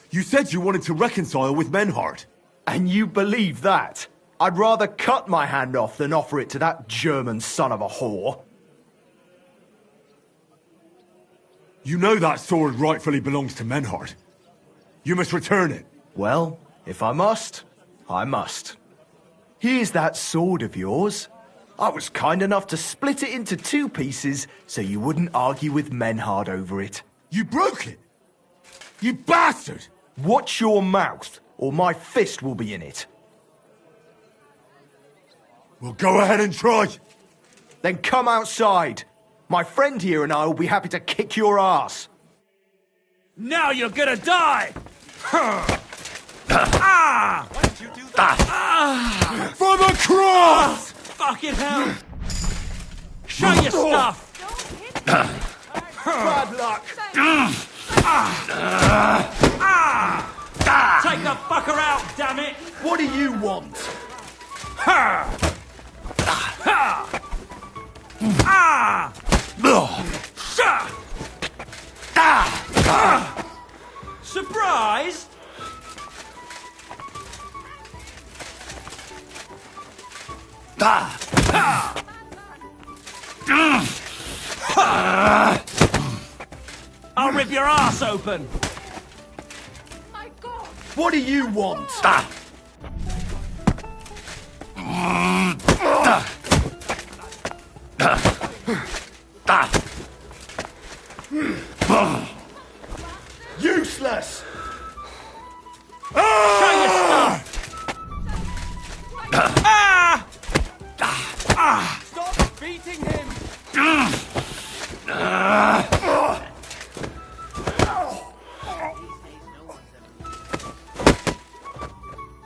You said you wanted to reconcile with Menhard. And you believe that? I'd rather cut my hand off than offer it to that German son of a whore. You know that sword rightfully belongs to Menhard. You must return it. Well, if I must, I must. Here's that sword of yours. I was kind enough to split it into 2 pieces so you wouldn't argue with Menhard over it. You broke it! You bastard! Watch your mouth, or my fist will be in it. Well, go ahead and try. Then come outside. My friend here and I will be happy to kick your ass. Now you're gonna die! Ah! Why did you do that? Ah! For the cross! Fucking hell! Show your stuff! Bad luck. Take the fucker out, damn it! What do you want? I'll rip your ass open! My God! What do you want? Useless! Show your stuff! Stop beating him!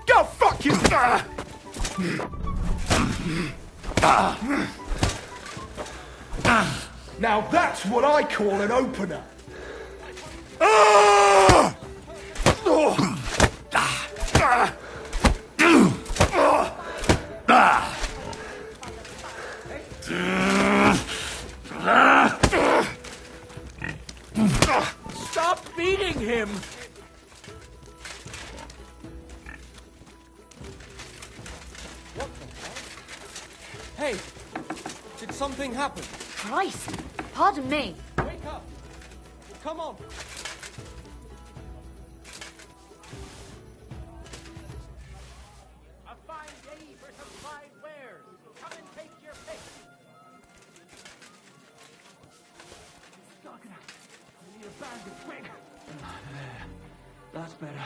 Go fuck you! Now that's what I call an opener. Stop beating him! Hey, did something happen? Christ! Pardon me. Wake up! Come on! A fine day for some fine wares. Come and take your pick. Knock it out. I need a bandage, quick! That's better.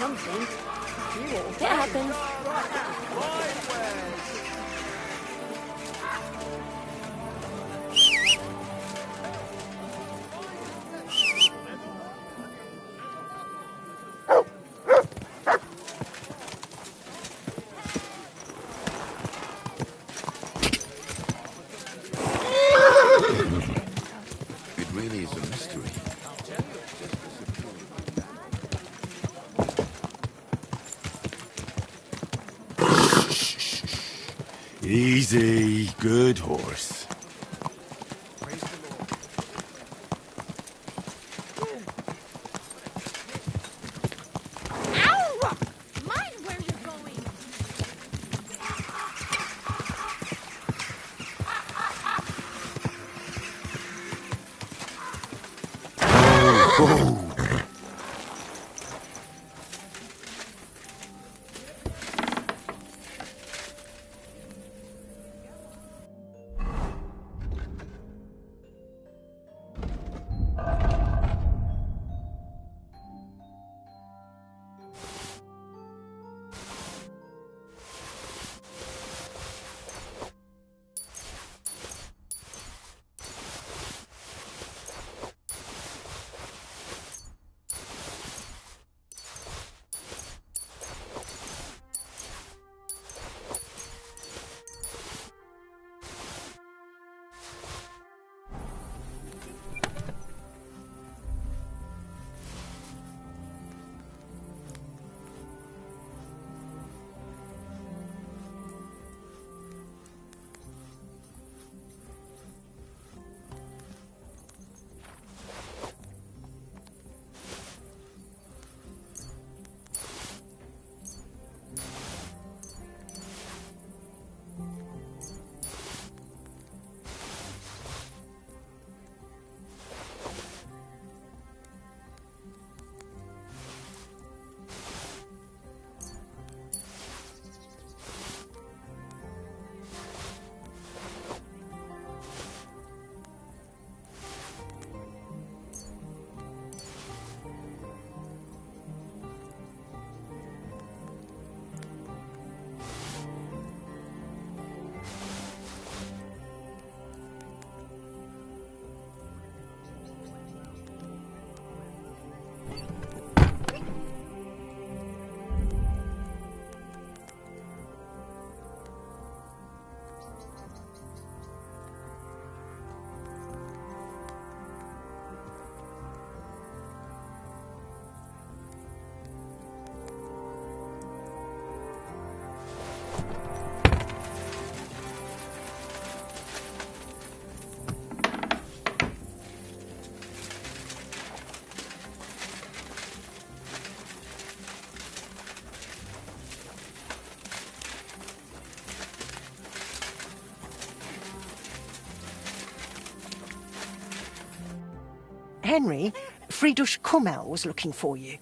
Something. It happens. It really is a mystery. Easy, good horse. Ow! Mind where you're going! Henry, Friedrich Kummel was looking for you.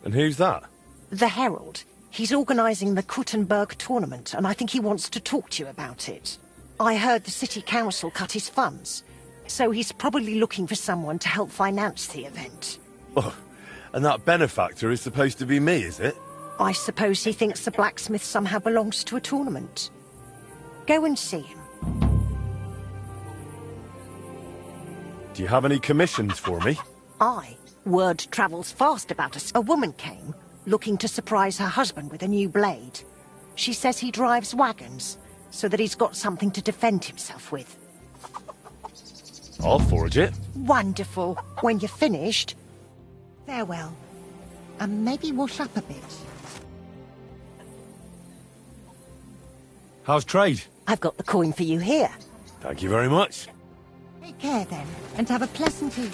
And who's that? The Herald. He's organising the Kuttenberg tournament, and I think he wants to talk to you about it. I heard the city council cut his funds, so he's probably looking for someone to help finance the event. Oh, and that benefactor is supposed to be me, is it? I suppose he thinks the blacksmith somehow belongs to a tournament. Go and see him. Do you have any commissions for me? Word travels fast about us. A woman came, looking to surprise her husband with a new blade. She says he drives wagons, so that he's got something to defend himself with. I'll forge it. Wonderful. When you're finished, farewell. And maybe wash up a bit. How's trade? I've got the coin for you here. Thank you very much. Take care then, and have a pleasant evening.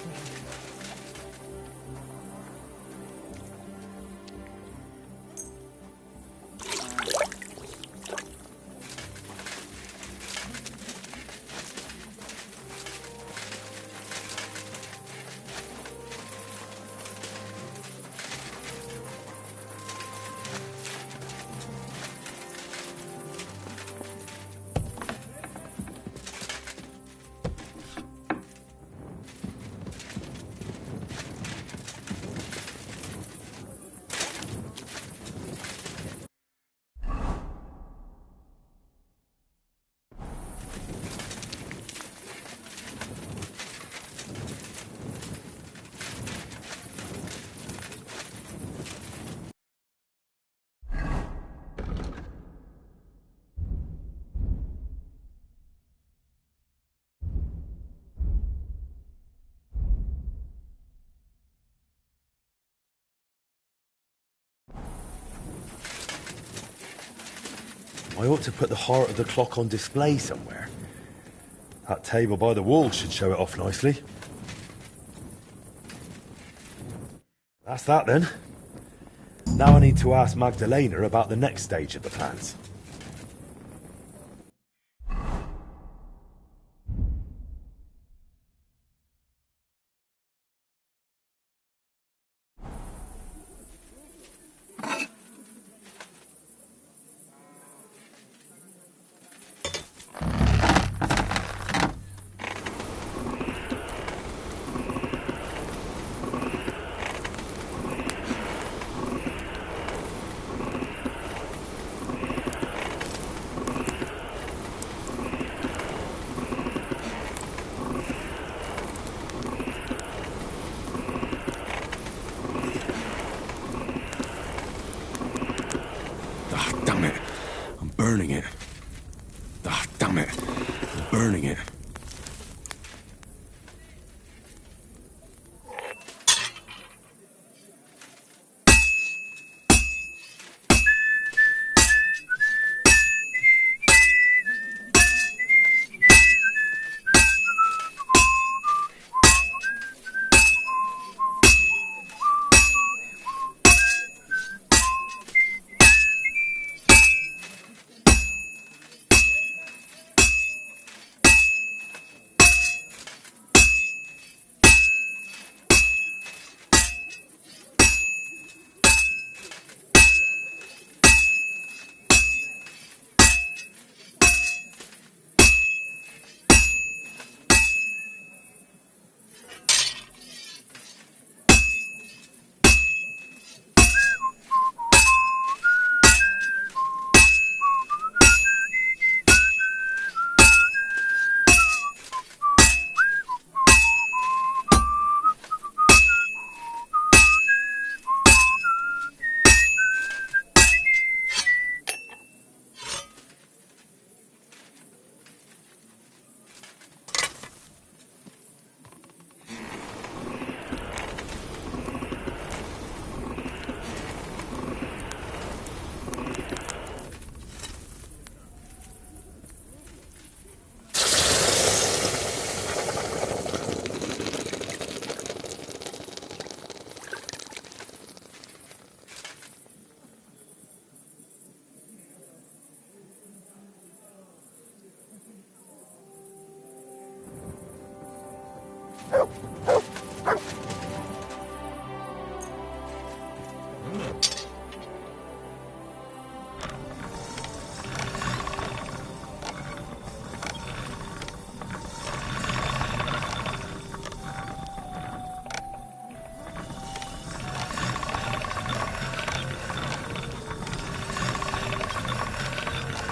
I ought to put the heart of the clock on display somewhere. That table by the wall should show it off nicely. That's that then. Now I need to ask Magdalena about the next stage of the plans. Burning it. Ah, damn it. I'm burning it.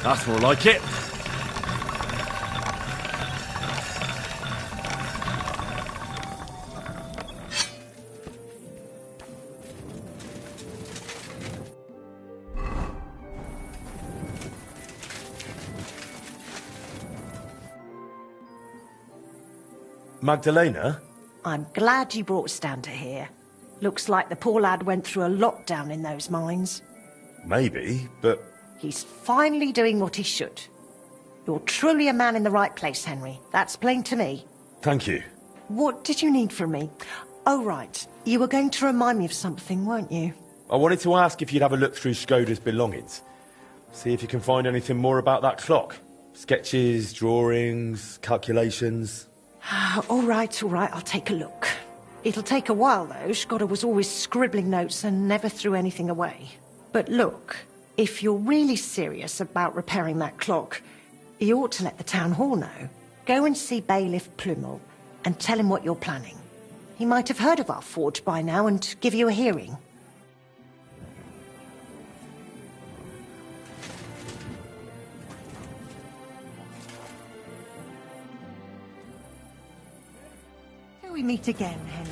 That's more like it. Magdalena? I'm glad you brought Stander here. Looks like the poor lad went through a lot down in those mines. Maybe, but... He's finally doing what he should. You're truly a man in the right place, Henry. That's plain to me. Thank you. What did you need from me? Oh, right. You were going to remind me of something, weren't you? I wanted to ask if you'd have a look through Skoda's belongings. See if you can find anything more about that clock. Sketches, drawings, calculations... All right, I'll take a look. It'll take a while, though. Skoda was always scribbling notes and never threw anything away. But look, if you're really serious about repairing that clock, you ought to let the town hall know. Go and see Bailiff Plumel and tell him what you're planning. He might have heard of our forge by now and give you a hearing. Till we meet again, Henry.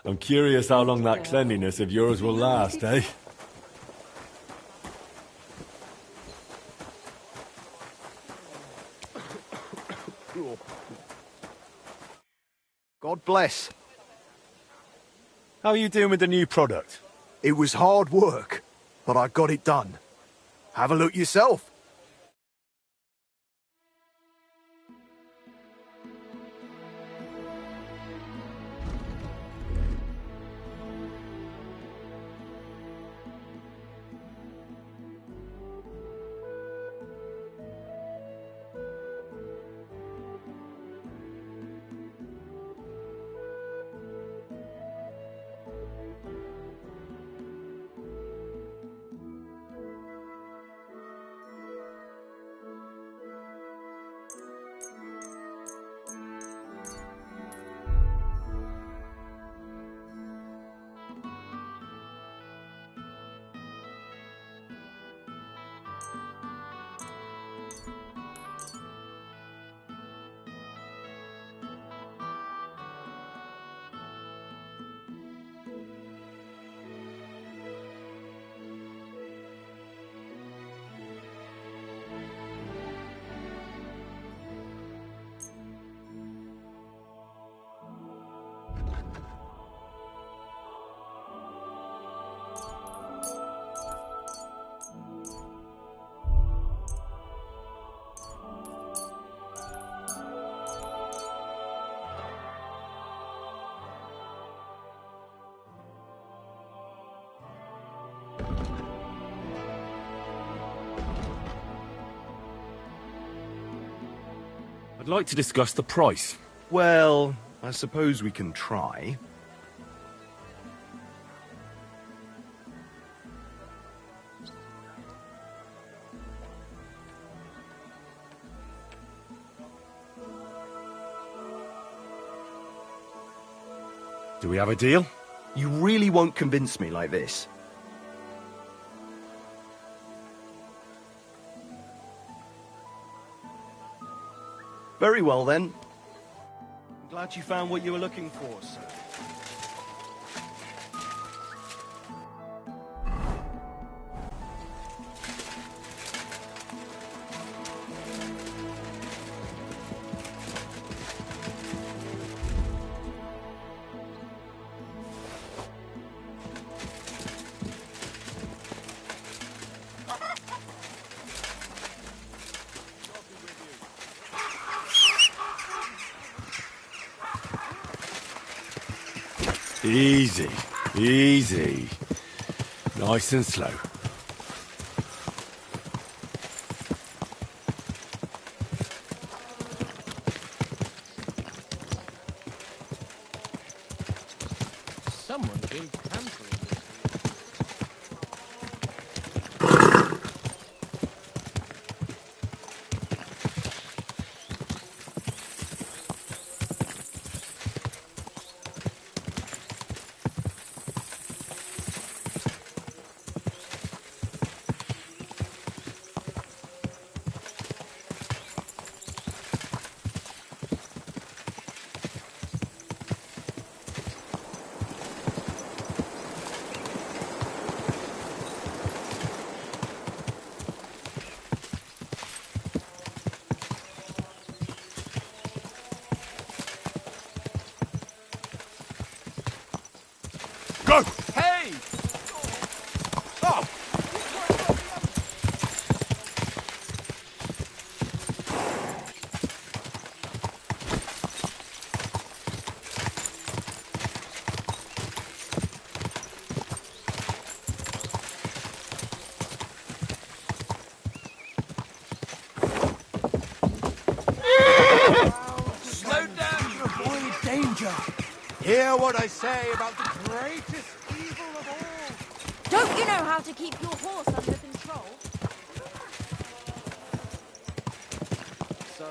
I'm curious how long that cleanliness of yours will last, eh? God bless. How are you doing with the new product? It was hard work, but I got it done. Have a look yourself. I'd like to discuss the price. Well, I suppose we can try. Do we have a deal? You really won't convince me like this. Very well, then. I'm glad you found what you were looking for, sir. Easy, easy. Nice and slow. Someone's been tampering. Go! Hey! Oh! Slow down to avoid danger. Hear what I say about the greatest evil of all. Don't you know how to keep your horse under control? So...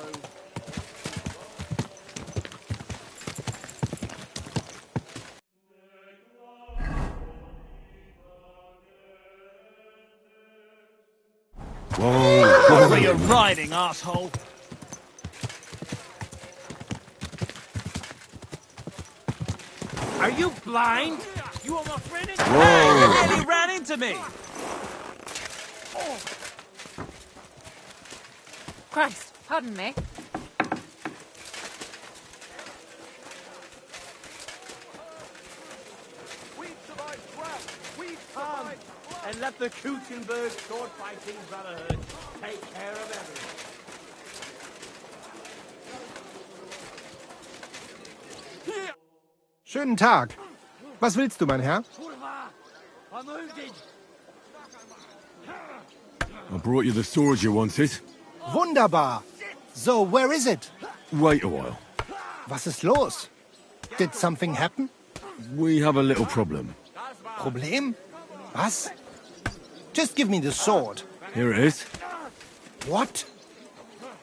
Whoa! Where you're riding, asshole! Are you blind? You almost ran into Whoa. me! You nearly ran into me! Christ, pardon me. And let the Gutenberg sword fighting brotherhood take care of everything. Schönen Tag. Was willst du, mein Herr? I'm wounded. I brought you the sword you wanted. Wunderbar. So, where is it? Wait a while. Was ist los? Did something happen? We have a little problem. Problem? Was? Just give me the sword. Here it is. What?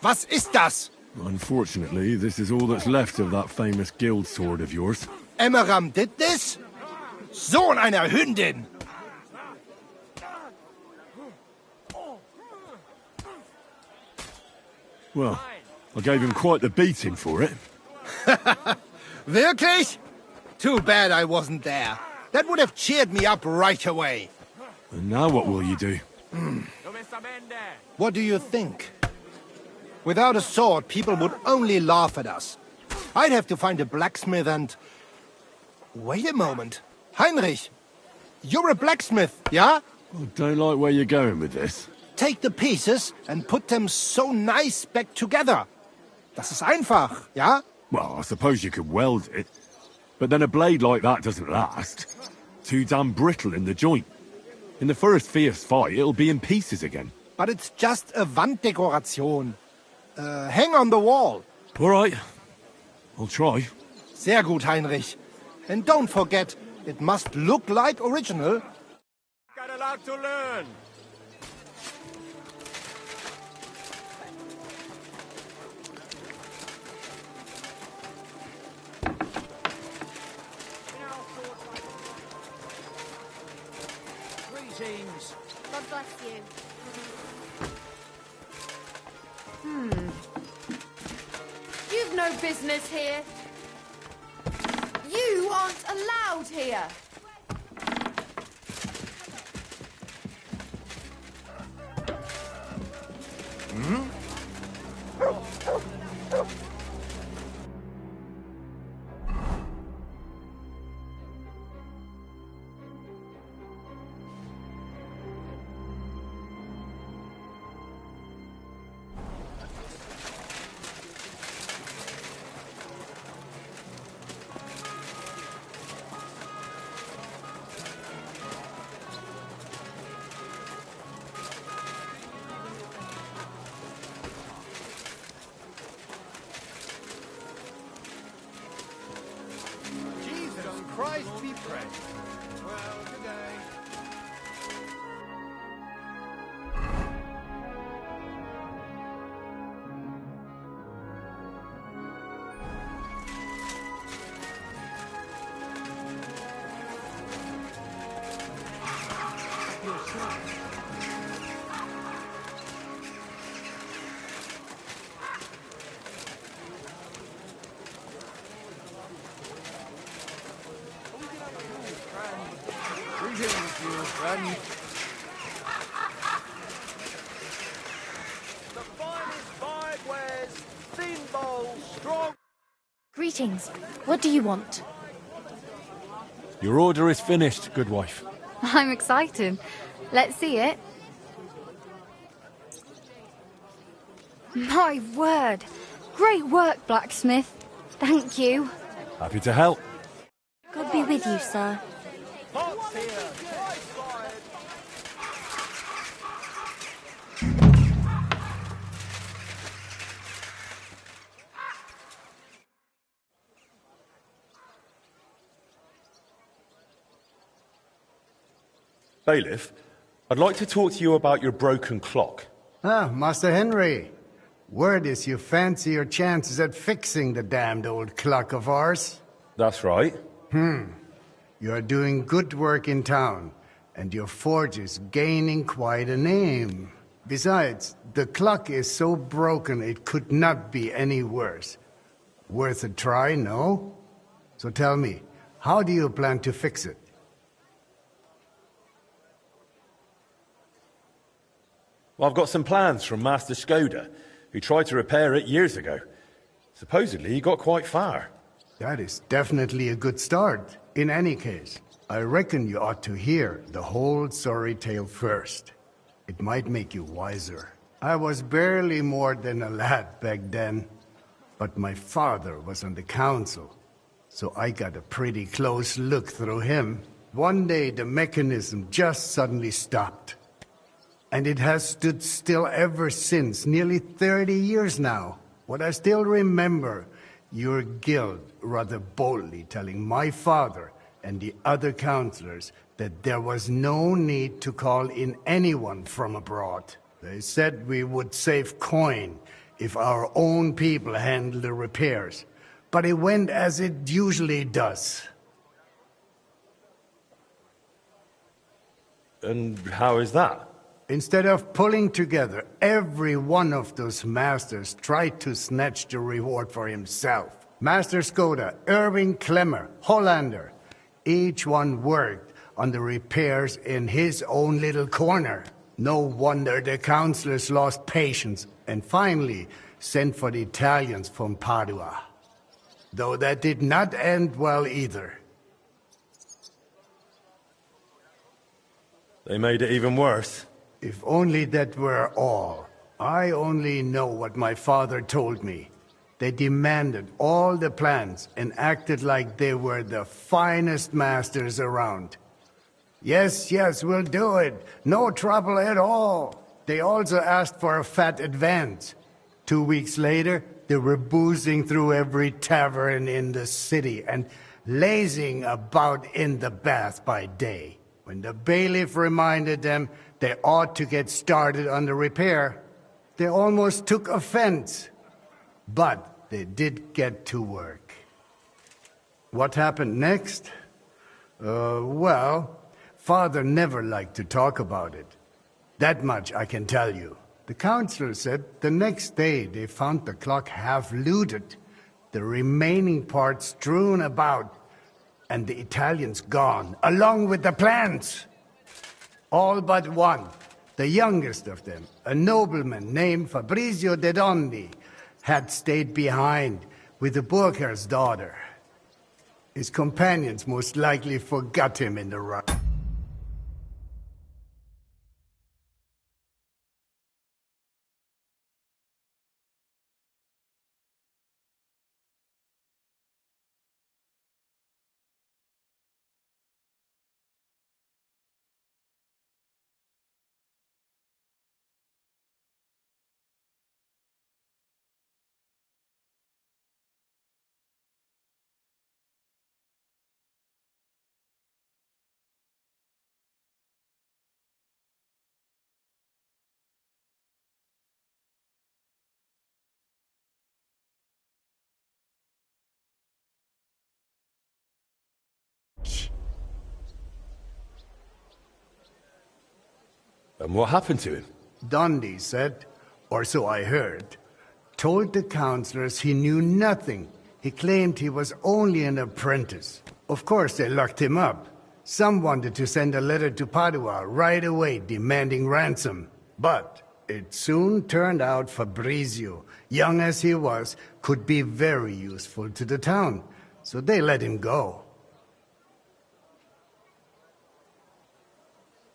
Was ist das? Unfortunately, this is all that's left of that famous guild sword of yours. Emmeram did this? Sohn einer Hündin! Well, I gave him quite the beating for it. Wirklich? Too bad I wasn't there. That would have cheered me up right away. And now what will you do? What do you think? Without a sword, people would only laugh at us. I'd have to find a blacksmith and... Wait a moment. Heinrich, you're a blacksmith, yeah? I don't like where you're going with this. Take the pieces and put them so nice back together. Das ist einfach, ja? Well, I suppose you could weld it. But then a blade like that doesn't last. Too damn brittle in the joint. In the first fierce fight, it'll be in pieces again. But it's just a Wanddekoration. Hang on the wall. All right. I'll try. Sehr gut, Heinrich. And don't forget, it must look like original. Got a lot to learn. Greetings. God bless you. You've no business here. You aren't allowed here. Christ be praised. Well, good day. Greetings, you friend. The finest fine wares, thin bowls, strong... Greetings. What do you want? Your order is finished, good wife. I'm excited. Let's see it. My word. Great work, blacksmith. Thank you. Happy to help. God be with you, sir. Pots here, twice fired. Bailiff, I'd like to talk to you about your broken clock. Ah, Master Henry. Word is you fancy your chances at fixing the damned old clock of ours. That's right. You're doing good work in town, and your forge is gaining quite a name. Besides, the clock is so broken it could not be any worse. Worth a try, no? So tell me, How do you plan to fix it? Well, I've got some plans from Master Skoda, who tried to repair it years ago. Supposedly, he got quite far. That is definitely a good start. In any case, I reckon you ought to hear the whole sorry tale first. It might make you wiser. I was barely more than a lad back then, but my father was on the council, so I got a pretty close look through him. One day the mechanism just suddenly stopped. And it has stood still ever since, nearly 30 years now. What I still remember, your guild rather boldly telling my father and the other councillors that there was no need to call in anyone from abroad. They said we would save coin if our own people handled the repairs. But it went as it usually does. And how is that? Instead of pulling together, every one of those masters tried to snatch the reward for himself. Master Skoda, Irving Klemmer, Hollander, each one worked on the repairs in his own little corner. No wonder the councillors lost patience and finally sent for the Italians from Padua. Though that did not end well either. They made it even worse. If only that were all. I only know what my father told me. They demanded all the plans and acted like they were the finest masters around. Yes, we'll do it. No trouble at all. They also asked for a fat advance. 2 weeks later, they were boozing through every tavern in the city and lazing about in the bath by day. When the bailiff reminded them they ought to get started on the repair, they almost took offense. But they did get to work. What happened next? Well, Father never liked to talk about it. That much I can tell you. The councillor said the next day they found the clock half looted, the remaining parts strewn about, and the Italians gone, along with the plans. All but one, the youngest of them, a nobleman named Fabrizio de Dondi, had stayed behind with the Burkher's daughter. His companions most likely forgot him in the rush. And what happened to him? Dondi said, or so I heard, told the councillors he knew nothing. He claimed he was only an apprentice. Of course, they locked him up. Some wanted to send a letter to Padua right away demanding ransom. But it soon turned out Fabrizio, young as he was, could be very useful to the town. So they let him go.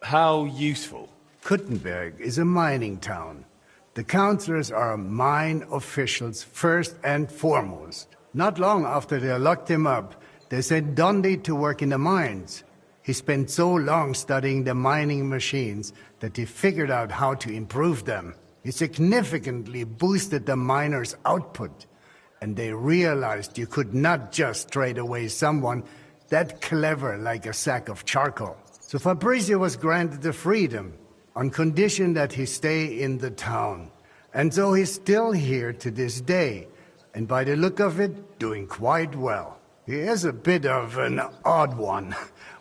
How useful? Kuttenberg is a mining town. The councillors are mine officials first and foremost. Not long after they locked him up, they sent Dondi to work in the mines. He spent so long studying the mining machines that he figured out how to improve them. He significantly boosted the miners' output, and they realized you could not just trade away someone that clever like a sack of charcoal. So Fabrizio was granted the freedom, on condition that he stay in the town. And so he's still here to this day, and by the look of it, doing quite well. He is a bit of an odd one,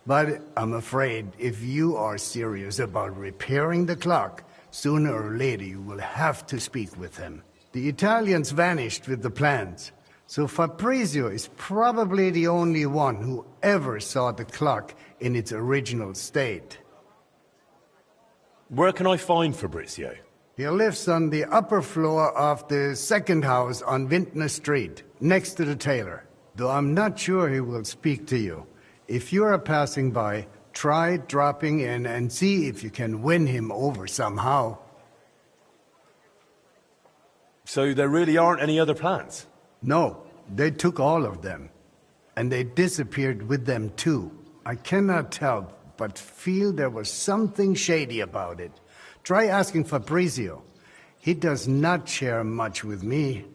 but I'm afraid if you are serious about repairing the clock, sooner or later you will have to speak with him. The Italians vanished with the plans. So Fabrizio is probably the only one who ever saw the clock in its original state. Where can I find Fabrizio? He lives on the upper floor of the second house on Vintner Street, next to the tailor. Though I'm not sure he will speak to you. If you are passing by, try dropping in and see if you can win him over somehow. So there really aren't any other plans? No, they took all of them. And they disappeared with them too. I cannot help but feel there was something shady about it. Try asking Fabrizio. He does not share much with me.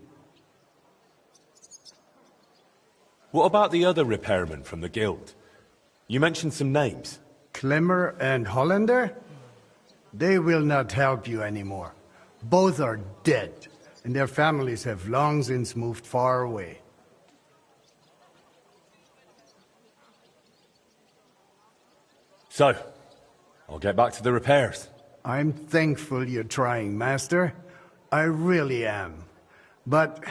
What about the other repairmen from the guild? You mentioned some names. Clemmer and Hollander? They will not help you anymore. Both are dead, and their families have long since moved far away. So, I'll get back to the repairs. I'm thankful you're trying, Master. I really am. But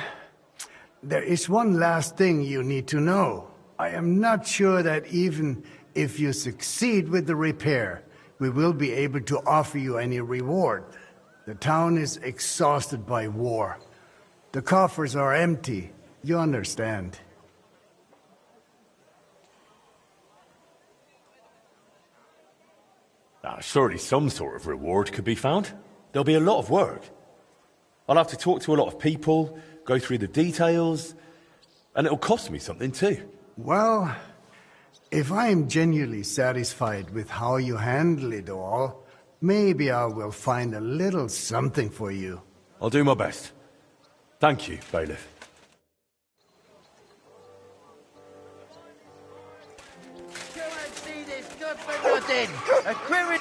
there is one last thing you need to know. I am not sure that even if you succeed with the repair, we will be able to offer you any reward. The town is exhausted by war. The coffers are empty. You understand. Surely some sort of reward could be found. There'll be a lot of work. I'll have to talk to a lot of people, go through the details, and it'll cost me something too. Well, if I am genuinely satisfied with how you handle it all, maybe I will find a little something for you. I'll do my best. Thank you, Bailiff. Come and see this good for nothing! A query...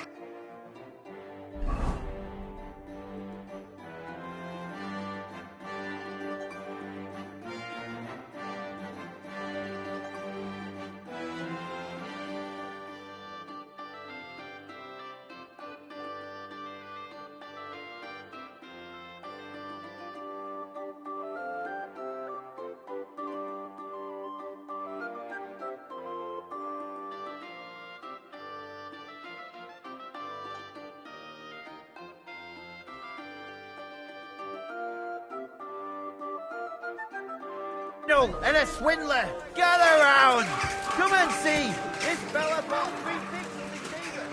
and a swindler. Gather round. Come and see. This fella bought 3 pigs from the dealer.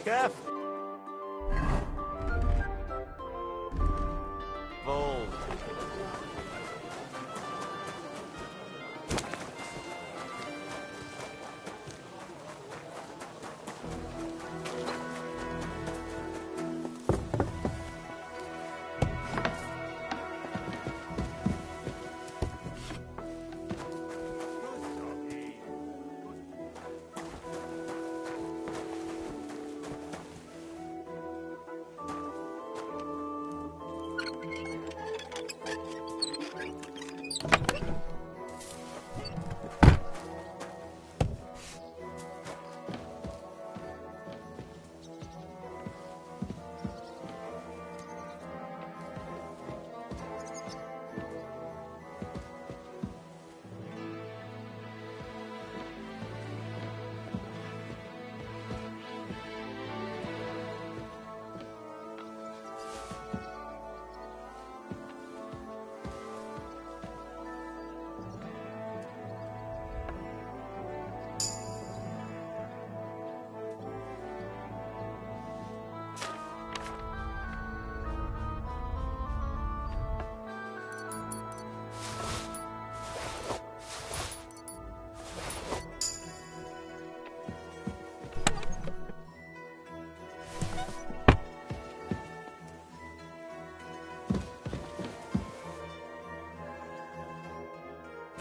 Careful. Bold.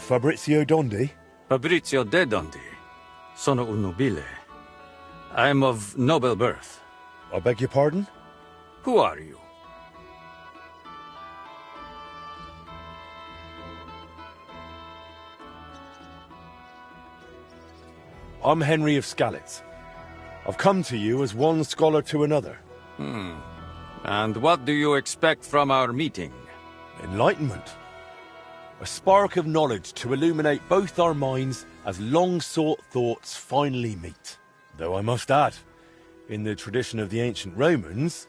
Fabrizio Dondi? Fabrizio de Dondi. Sono un nobile. I am of noble birth. I beg your pardon? Who are you? I'm Henry of Skalitz. I've come to you as one scholar to another. And what do you expect from our meeting? Enlightenment. A spark of knowledge to illuminate both our minds as long-sought thoughts finally meet. Though I must add, in the tradition of the ancient Romans,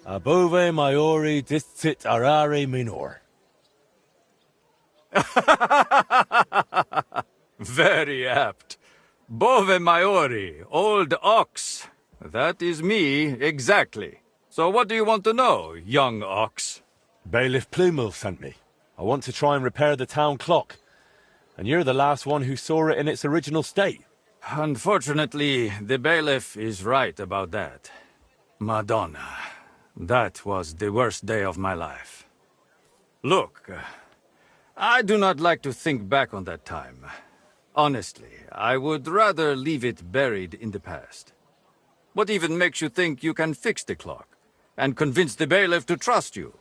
above maiore distit arare minor. Very apt. Bove maiori, old ox. That is me, exactly. So what do you want to know, young ox? Bailiff Plumel sent me. I want to try and repair the town clock. And you're the last one who saw it in its original state. Unfortunately, the bailiff is right about that. Madonna, that was the worst day of my life. Look, I do not like to think back on that time. Honestly, I would rather leave it buried in the past. What even makes you think you can fix the clock and convince the bailiff to trust you?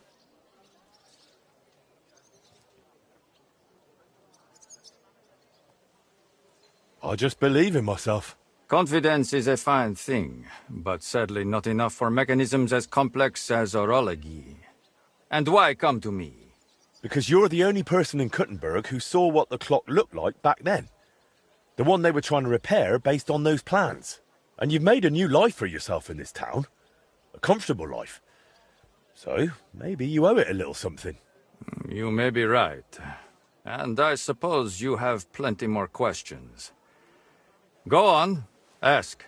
I just believe in myself. Confidence is a fine thing, but sadly not enough for mechanisms as complex as orology. And why come to me? Because you're the only person in Kuttenberg who saw what the clock looked like back then. The one they were trying to repair based on those plans. And you've made a new life for yourself in this town. A comfortable life. So, maybe you owe it a little something. You may be right. And I suppose you have plenty more questions. Go on, ask.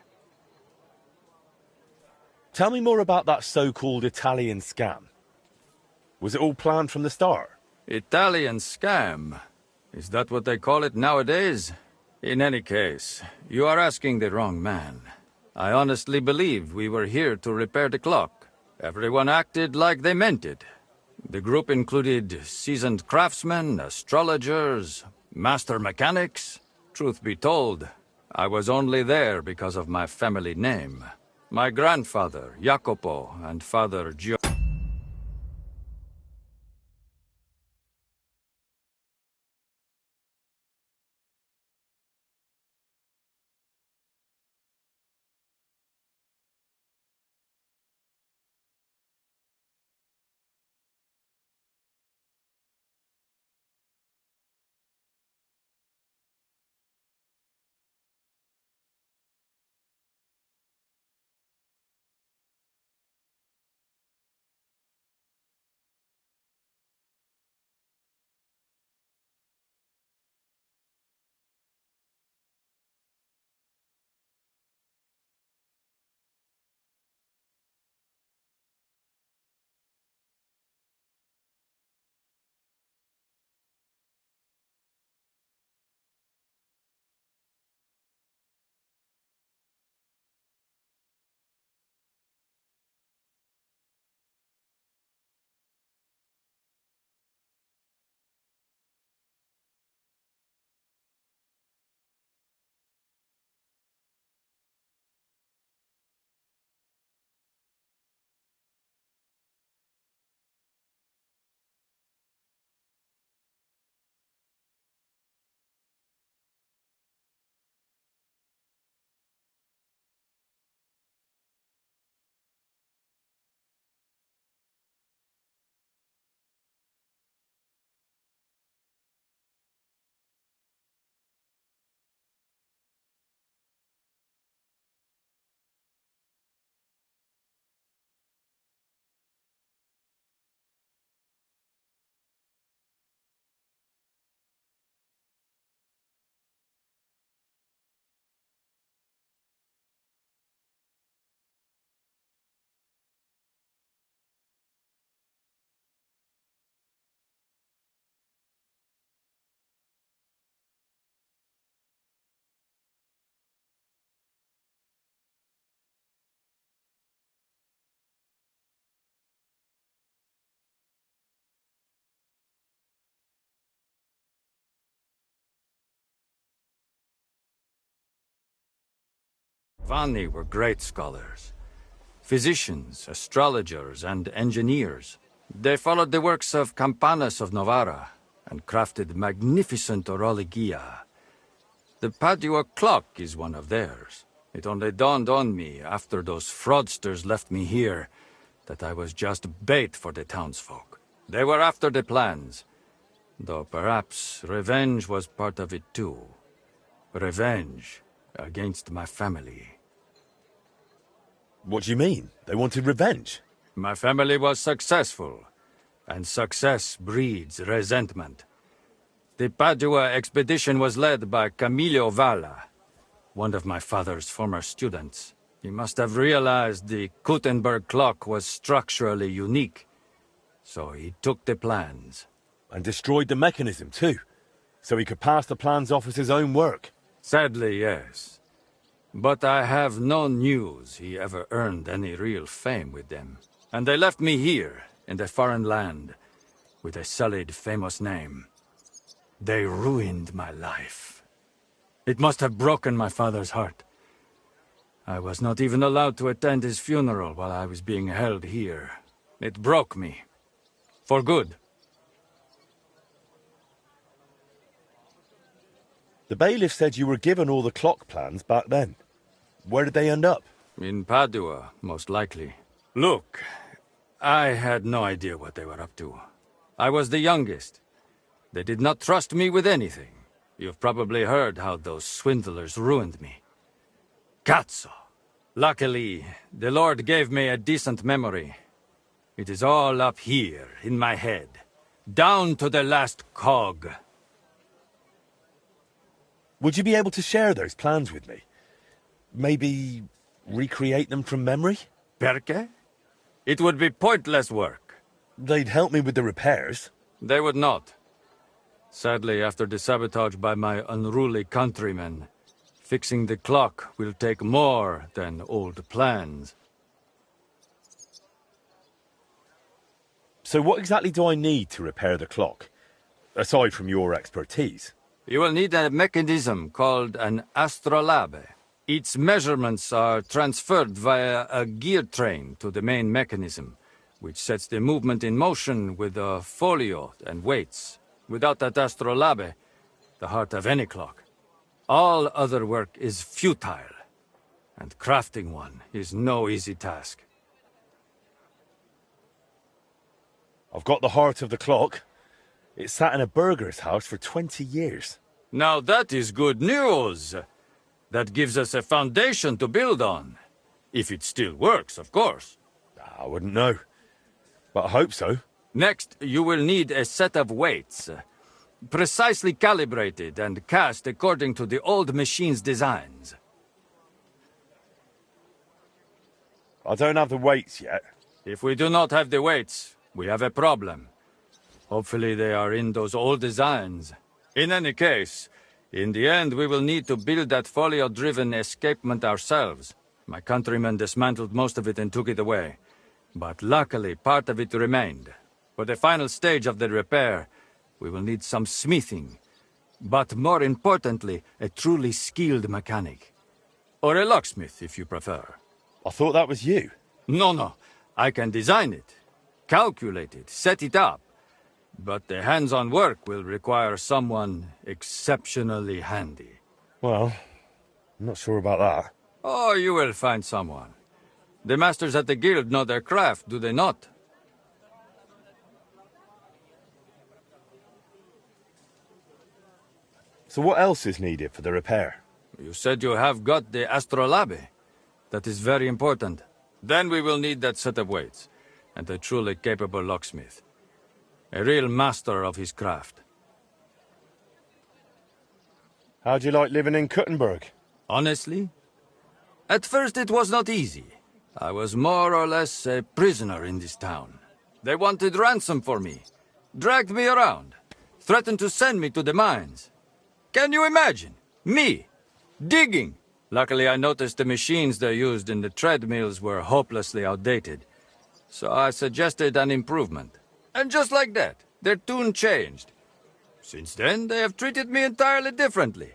Tell me more about that so-called Italian scam. Was it all planned from the start? Italian scam? Is that what they call it nowadays? In any case, you are asking the wrong man. I honestly believe we were here to repair the clock. Everyone acted like they meant it. The group included seasoned craftsmen, astrologers, master mechanics. Truth be told, I was only there because of my family name. My grandfather, Jacopo, and father, Gio. Vani were great scholars. Physicians, astrologers, and engineers. They followed the works of Campanus of Novara and crafted magnificent orologia. The Padua clock is one of theirs. It only dawned on me after those fraudsters left me here that I was just bait for the townsfolk. They were after the plans, though perhaps revenge was part of it too. Revenge against my family. What do you mean? They wanted revenge? My family was successful, and success breeds resentment. The Padua expedition was led by Camillo Valla, one of my father's former students. He must have realized the Gutenberg clock was structurally unique, so he took the plans. And destroyed the mechanism too, so he could pass the plans off as his own work? Sadly, yes. But I have no news he ever earned any real fame with them. And they left me here, in the foreign land, with a sullied, famous name. They ruined my life. It must have broken my father's heart. I was not even allowed to attend his funeral while I was being held here. It broke me. For good. The bailiff said you were given all the clock plans back then. Where did they end up? In Padua, most likely. Look, I had no idea what they were up to. I was the youngest. They did not trust me with anything. You've probably heard how those swindlers ruined me. Cazzo! Luckily, the Lord gave me a decent memory. It is all up here, in my head. Down to the last cog. Would you be able to share those plans with me? Maybe recreate them from memory? Perché? It would be pointless work. They'd help me with the repairs. They would not. Sadly, after the sabotage by my unruly countrymen, fixing the clock will take more than old plans. So what exactly do I need to repair the clock, aside from your expertise? You will need a mechanism called an astrolabe. Its measurements are transferred via a gear train to the main mechanism, which sets the movement in motion with a folio and weights. Without that astrolabe, the heart of any clock, all other work is futile, and crafting one is no easy task. I've got the heart of the clock. It sat in a burgher's house for 20 years. Now that is good news. That gives us a foundation to build on. If it still works, of course. I wouldn't know, but I hope so. Next, you will need a set of weights, precisely calibrated and cast according to the old machine's designs. I don't have the weights yet. If we do not have the weights, we have a problem. Hopefully they are in those old designs. In any case, in the end we will need to build that folio-driven escapement ourselves. My countrymen dismantled most of it and took it away. But luckily, part of it remained. For the final stage of the repair, we will need some smithing. But more importantly, a truly skilled mechanic. Or a locksmith, if you prefer. I thought that was you. No. I can design it, calculate it, set it up. But the hands-on work will require someone exceptionally handy. Well, I'm not sure about that. Oh, you will find someone. The masters at the guild know their craft, do they not? So what else is needed for the repair? You said you have got the astrolabe. That is very important. Then we will need that set of weights, and a truly capable locksmith. A real master of his craft. How'd you like living in Gutenberg? Honestly? At first it was not easy. I was more or less a prisoner in this town. They wanted ransom for me, dragged me around, threatened to send me to the mines. Can you imagine? Me, digging. Luckily I noticed the machines they used in the treadmills were hopelessly outdated. So I suggested an improvement. And just like that, their tune changed. Since then, they have treated me entirely differently.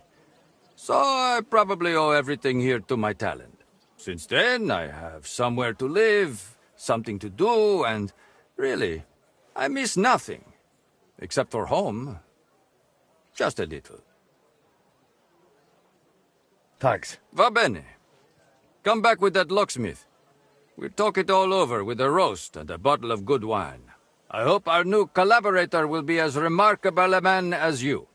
So I probably owe everything here to my talent. Since then, I have somewhere to live, something to do, and really, I miss nothing. Except for home. Just a little. Thanks. Va bene. Come back with that locksmith. We'll talk it all over with a roast and a bottle of good wine. I hope our new collaborator will be as remarkable a man as you.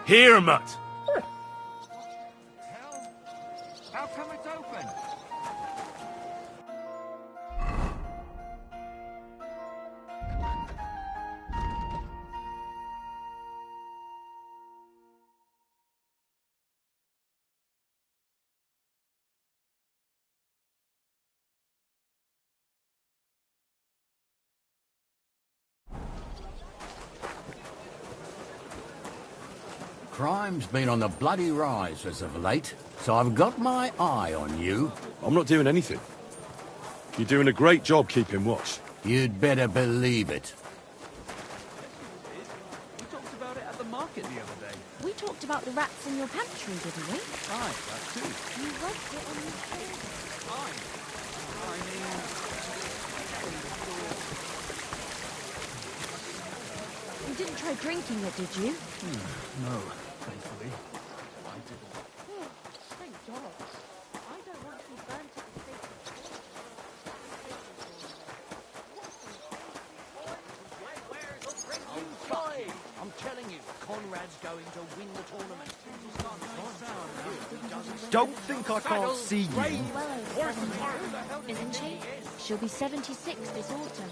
Here, Mutt! How come it's open? Crime's been on the bloody rise as of late, so I've got my eye on you. I'm not doing anything. You're doing a great job keeping watch. You'd better believe it. We talked about it at the market the other day. We talked about the rats in your pantry, didn't we? Aye, that too. You rubbed it on your face. I mean... You didn't try drinking it, did you? No, thankfully. I didn't. Oh, thank God. I don't want to be burnt at the stake. I'm telling you, Conrad's going to win the tournament. Don't think I can't see you. Well, isn't she? She'll be 76 this autumn.